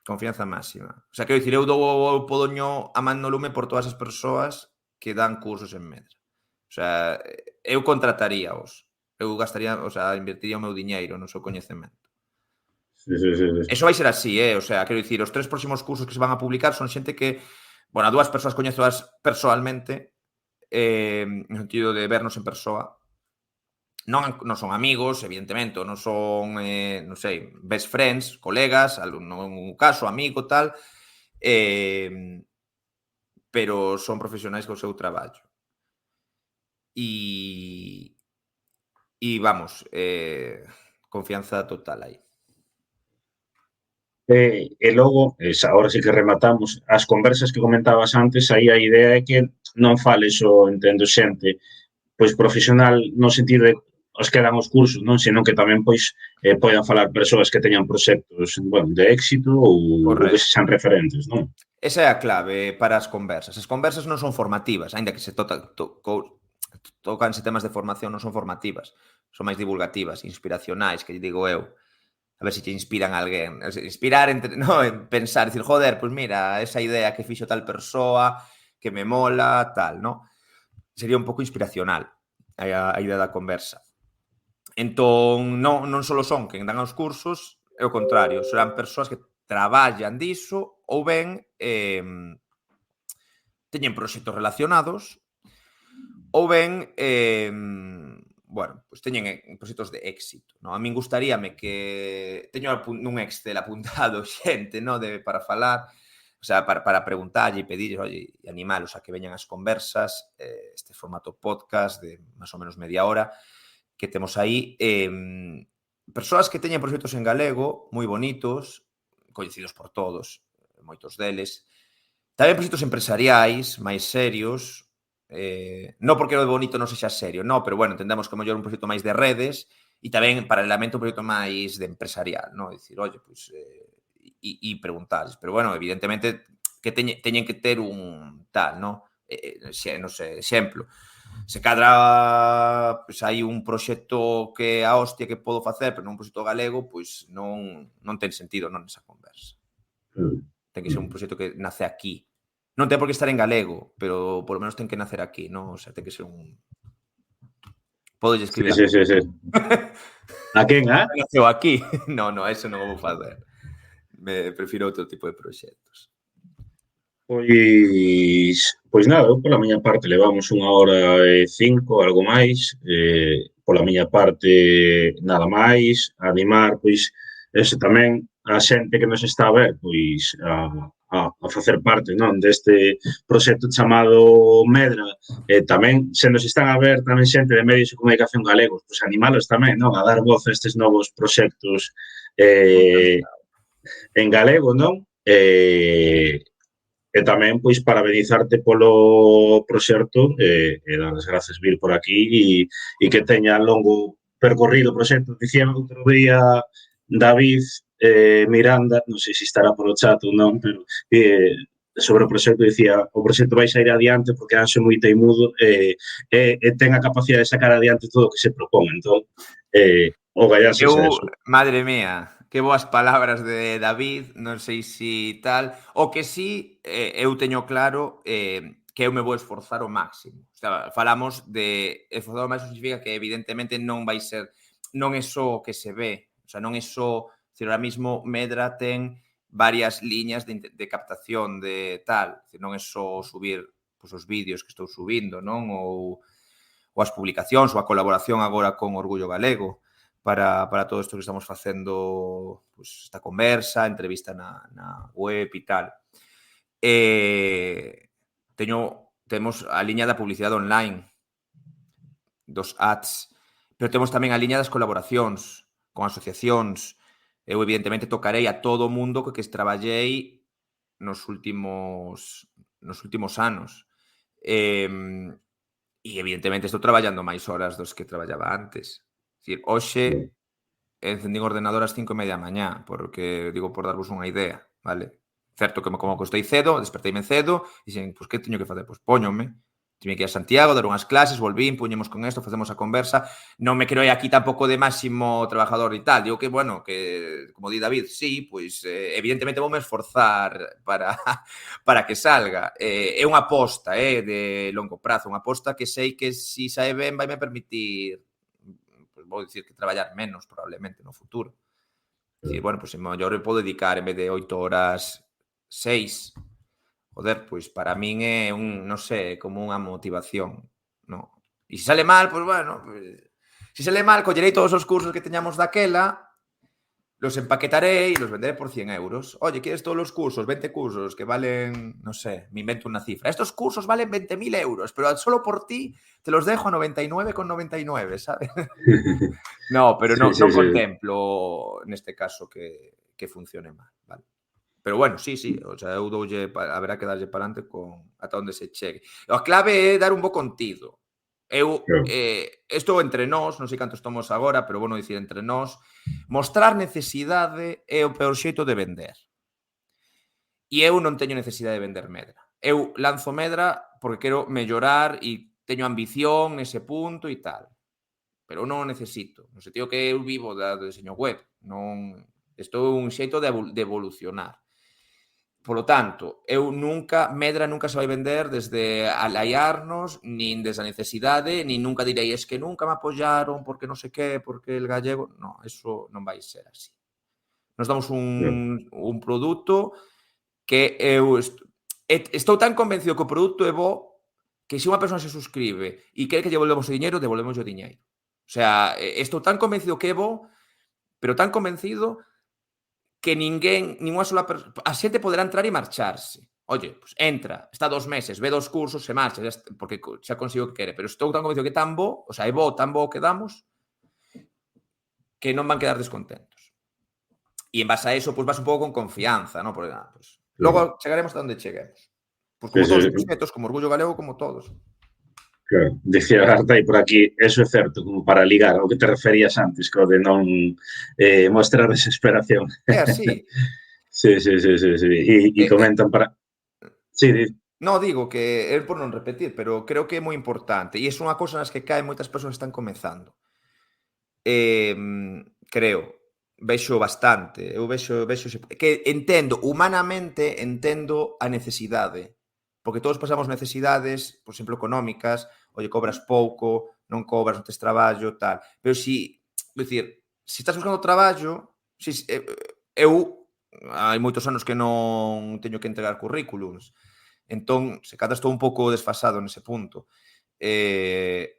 confianza máxima. O sea, quero dicir, eu podoño a man no lume por todas as persoas que dan cursos en Medra. O sea, eu contrataríaos. Eu gastaría, o sea, invertiría o meu diñeiro no seu coñecemento. Sí, sí, sí. Eso vai ser así, o sea, quero dicir, os 3 próximos cursos que se van a publicar son xente que, bueno, a 2 persoas coñezoas persoalmente, no sentido de vernos en persoa. Non son amigos, evidentemente, non son, non sei, best friends, colegas, nun caso, amigo, tal, pero son profesionais co seu traballo. E vamos, confianza total aí. E logo, agora sí que rematamos, as conversas que comentabas antes, aí a idea é que non fales só, entendo, xente, pois profesional no sentido de os que dan os cursos, non, senón que tamén pois poidan falar persoas que teñan proxectos, bueno, de éxito ou que sexan referentes, non? Esa é a clave para as conversas. As conversas non son formativas, aínda que se tocanse temas de formación, non son formativas, son máis divulgativas, inspiracionais, que digo eu. A ver se te inspiran a alguén. Inspirar, no, en pensar, decir, joder, pues mira, esa idea que fixo tal persoa, que me mola, tal, ¿no? Sería un pouco inspiracional a idea da conversa. Entón, non só son quen dan os cursos, é o contrario, serán persoas que traballan diso ou ben teñen proxectos relacionados ou ben bueno, pues teñen proxectos de éxito, ¿no? A min gustaríame que teño nun Excel apuntado xente, ¿no? Para falar, o sea, para preguntarlle e pedirles, oye, e animalos a que veñan as conversas, este formato podcast de máis ou menos media hora que temos aí, persoas que teñen proxectos en galego moi bonitos, coñecidos por todos, moitos deles, tamén proxectos empresariais máis serios, non porque o bonito non sexa serio, no, pero bueno, entendemos que o mellor un proxecto máis de redes e tamén, paralelamente, un proxecto máis de empresarial, no? Dicir, oye, pues, e preguntarles. Pero, bueno, evidentemente, que teñen que ter un tal, no? Non sei, exemplo, se cadra pues, hai un proxecto que a hostia que podo facer, pero non un proxecto galego, pois non ten sentido non esa conversa. Ten que ser un proxecto que nace aquí. Non ten por que estar en galego, pero por lo menos ten que nacer aquí, non? O sea, ten que ser un... Podo escribir Sí. A quen, a? Naceu aquí. Non, eso non o vou facer. Me prefiro outro tipo de proxectos. Pois nada, eu pola miña parte levamos 1h05, algo máis. Pola miña parte, nada máis. Animar, pois, ese tamén a xente que nos está a ver, pois, a facer parte, non, deste proxecto chamado Medra. Tamén, se nos están a ver tamén xente de medios de comunicación galegos, pois animalos tamén, non, a dar voz a estes novos proxectos en galego, non? E tamén, pois, parabenizarte polo proxecto e dar as grazas vir por aquí e que teña longo percorrido o proxecto. Dicía outro día David Miranda, non sei se estará polo chat ou non, pero sobre o proxecto dicía o proxecto vai sair adiante porque Anxo é moi teimudo e ten a capacidade de sacar adiante todo o que se propón. Entón, o Gallas é Eu, eso. madre mía, que boas palabras de David, non sei si tal. O que sí, eu teño claro que eu me vou esforzar o máximo. O sea, falamos de esforzar o máximo significa que evidentemente non vai ser, non é só o que se ve, o sea, non é só, decir, ahora mismo Medra ten varias liñas de captación de tal, decir, non é só subir pues, os vídeos que estou subindo, non? Ou as publicacións, ou a colaboración agora con Orgullo Galego, para todo isto que estamos facendo, pues, esta conversa, entrevista na web e tal. Temos a liña da publicidade online, dos ads, pero temos tamén a liña das colaboracións con asociacións. Eu, evidentemente, tocarei a todo o mundo que traballei nos últimos anos. E, evidentemente, estou traballando máis horas dos que traballaba antes. Dicir, hoxe encendín o ordenador ás 5:30 da mañá, porque, digo, por darvos unha idea, vale? Certo que como costei cedo, desperteime cedo, e dixen, pois, que teño que facer? Pois, póñome. Tive que ir a Santiago, dar unhas clases, volvín, puñemos con isto, facemos a conversa. Non me creo aquí tampouco de máximo trabajador e tal. Digo que, bueno, que, como di David, sí, pois, evidentemente voume esforzar para que salga. É unha aposta, de longo prazo, unha aposta que sei que, se sae ben, vai me permitir, pues, vou dicir que traballar menos, probablemente, no futuro. Dicir, bueno, pois, mellor eu podo dedicar, en vez de 8 horas, 6. Joder, pois para min é non sei, como unha motivación, no? E se sale mal, pois bueno, se sale mal, collerei todos os cursos que teñamos daquela, los empaquetaré e los venderé por 100 euros. Oye, ¿quieres todos los cursos? 20 cursos que valen, no sé, me invento una cifra. Estos cursos valen 20.000 euros, pero solo por ti te los dejo a 99,99, ¿sabes? No, pero Sí, non sí, sí. contemplo neste caso que funcione mal, vale? Pero bueno, sí, o sea, eu doulle, haberá que darlle para adelante con ata onde se chegue. A clave é dar un bo contido. Eu, Claro. estou entre nós, non sei cantos estamos agora, pero bueno, dicir entre nós, mostrar necesidade é o peor xeito de vender. E eu non teño necesidade de vender Medra. Eu lanzo Medra porque quero mellorar e teño ambición nese punto e tal. Pero non o necesito. No sentido que eu vivo do diseño web. Non estou un xeito de evolucionar. Polo tanto, Medra nunca se vai vender desde alaiarnos, nin desde a necesidade, nin nunca direi es que nunca me apoyaron porque non sei que, porque el gallego. Non, eso non vai ser así. Nos damos un produto que eu estou tan convencido que o produto é bo que se unha persoa se suscribe e quere que lle volvemos o diñeiro, devolvemos o diñeiro. O sea, estou tan convencido que é bo, pero tan convencido que ninguna sola persoa, a xente poderá entrar e marcharse. Oye, pues entra, está 2 meses, ve 2 cursos, se marcha, porque xa consigo o que quere, pero estou tan convencido que tan bo, o sea, é bo, tan bo que damos, que non van quedar descontentos. E en base a eso, pues vas un pouco con confianza, ¿no? Porque, pues, logo chegaremos a onde cheguemos. Pues como todos os proxectos, como Orgullo Galego, como todos. Claro, dicía Artai por aquí, eso é certo, como para ligar ao que te referías antes, co de non mostrar desesperación. É así. Sí. E comentan para... Sí, No, digo que é por non repetir, pero creo que é moi importante. E é unha cousa nas que caen moitas persoas que están comezando. Creo. Vexo bastante. Eu vexo que entendo, humanamente, entendo a necesidade. Porque todos pasamos necesidades, por exemplo, económicas, olle, cobras pouco, non cobras, non tes traballo, tal. Pero dicir, se estás buscando traballo, eu hai moitos anos que non teño que entregar currículums. Entón, se cada estou un pouco desfasado nese punto.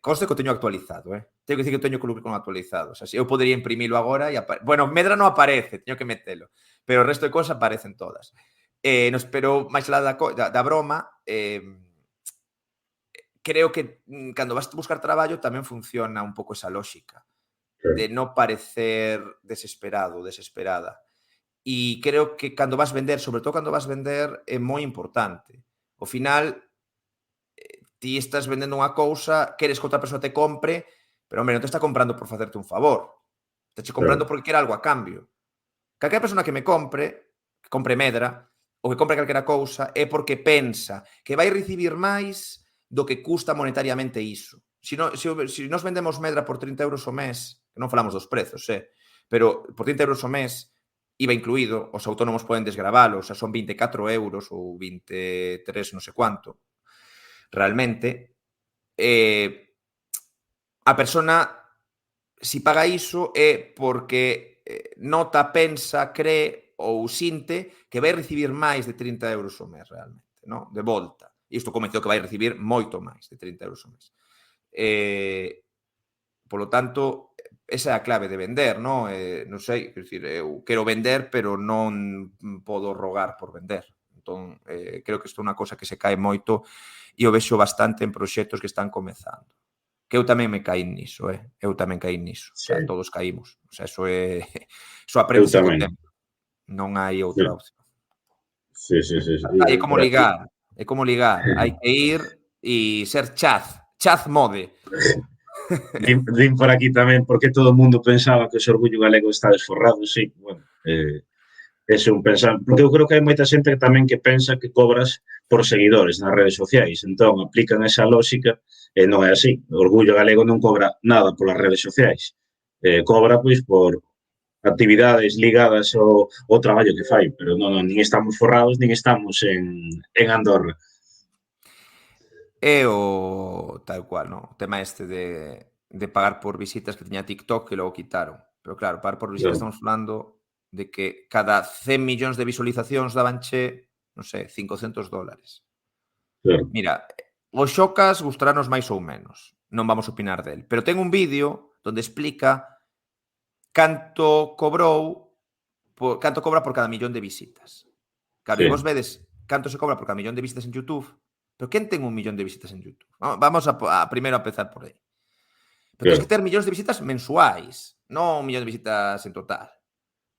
Conste que o teño actualizado, Teño que dicir que teño o currículum actualizado. O sea, eu podería imprimilo agora e bueno, Medra non aparece, teño que metelo. Pero o resto de cosas aparecen todas. Pero máis alá da broma, creo que cando vas buscar traballo tamén funciona un pouco esa lógica de non parecer desesperado, desesperada. E creo que cando vas vender, sobre todo cando vas vender, é moi importante. Ao final, ti estás vendendo unha cousa, queres que outra persoa te compre, pero, hombre, non te está comprando por facerte un favor. Te comprando porque quere algo a cambio. Calquera persona que me compre Medra, o que compra calquera cousa é porque pensa que vai recibir máis do que custa monetariamente iso. Se nos vendemos medra por 30 euros o mes, non falamos dos prezos, pero por 30 euros o mes, IVA incluído, os autónomos poden desgravalo, o sea, son 24 euros ou 23 non sei quanto, realmente, a persona, si paga iso, é porque nota, pensa, cree ou sinte que vai recibir máis de 30 euros o mes, realmente, no? De volta. Isto comezou que vai recibir moito máis de 30 euros o mes. Polo tanto, esa é a clave de vender, non? Non sei, quero dicir, eu quero vender, pero non podo rogar por vender. Entón, creo que isto é unha cosa que se cae moito e o vexo bastante en proxectos que están comezando. Que eu tamén me caí niso, Eu tamén caí niso. O sea, Sí. todos caímos. O sea, eso é... Eso aprende co tempo. Non hai outra opción. Sí. É como ligar. É como ligar. Hai que ir e ser chaz. Chaz mode. Din por aquí tamén porque todo o mundo pensaba que o orgullo galego está desforrado, sí, bueno, ese é un pensar, porque eu creo que hai moita xente que tamén que pensa que cobras por seguidores nas redes sociais, entón aplican esa lógica e non é así, o orgullo galego non cobra nada polas redes sociais, cobra pois por actividades ligadas ao traballo que fai, pero non, nin estamos forrados, nin estamos en Andorra. É o tal cual, no? O tema este de pagar por visitas que tiña TikTok que logo quitaron. Pero claro, pagar por visitas estamos falando de que cada 100 millóns de visualizacións dabanche, non sei, $500. Claro. Mira, o Xocas gustarános máis ou menos. Non vamos a opinar del. Pero ten un vídeo onde explica canto cobra por cada millón de visitas. Claro, Sí. E vos vedes canto se cobra por cada millón de visitas en YouTube. Pero quen ten 1 millón de visitas en YouTube? Vamos a primeiro a empezar por aí. Pero tens que ter millóns de visitas mensuais, non 1 millón de visitas en total.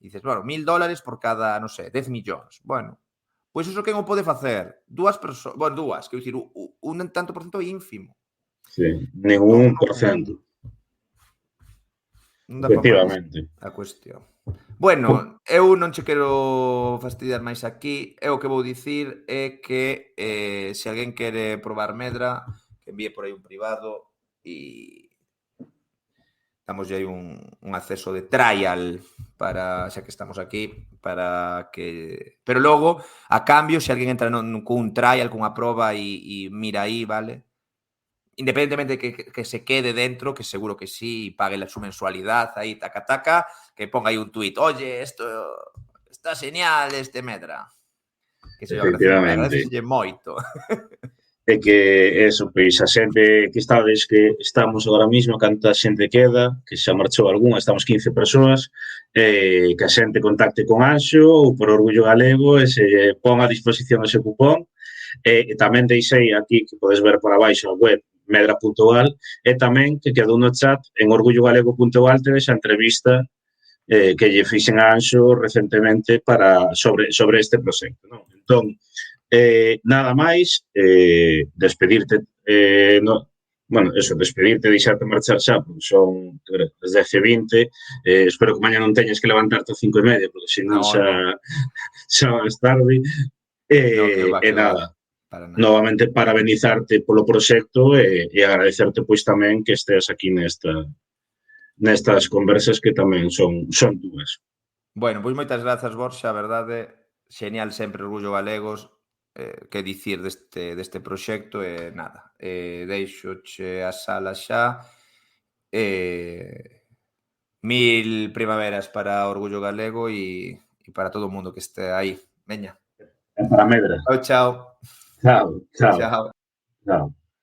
E dices, bueno, $1,000 por cada, non sei, 10 millóns. Bueno, pois iso quen o pode facer? Dúas persoas, bueno, dúas, quero dicir, un tanto por cento ínfimo. Sí, ningún por cento. Non dá para máis a cuestión. Bueno, eu non che quero fastidiar máis aquí. Eu o que vou dicir é que se alguén quere probar medra, que envíe por aí un privado e damoslle aí un acceso de trial para, xa que estamos aquí, para que... Pero logo, a cambio, se alguén entra cun trial, cunha proba e mira aí, vale? Independentemente de que se quede dentro, que seguro que sí, y pague su mensualidad ahí, taca, que ponga ahí un tuit, oye, esto está genial, medra. Que se agradecelle moito. É que eso, pois a xente que estades, que estamos agora mesmo, canta xente queda, que xa marchou algunha, estamos 15 persoas, que a xente contacte con Anxo ou por Orgullo Galego e se pon a disposición ese cupón. E tamén deixei aquí, que podes ver por abaixo a web, medra.gal, e tamén que quedou no chat en orgullogalego.gal tedes a entrevista que lle fixen a Anxo recentemente sobre este proxecto. Non? Entón, nada máis, despedirte, despedirte, deixarte marchar xa, porque son as 10:20, espero que mañá non teñas que levantarte a 5:30, porque senón xa vas tarde, e nada. Novamente parabenizarte polo proxecto e agradecerte pois tamén que estés aquí nestas conversas que tamén son túas. Bueno, pois moitas grazas, Borxa, a verdade, xenial sempre Orgullo Galegos, que dicir deste proxecto e nada, deixoche a sala xa, 1000 primaveras para Orgullo Galego e para todo o mundo que este aí. Veña. Para Medra. Chao. Chao.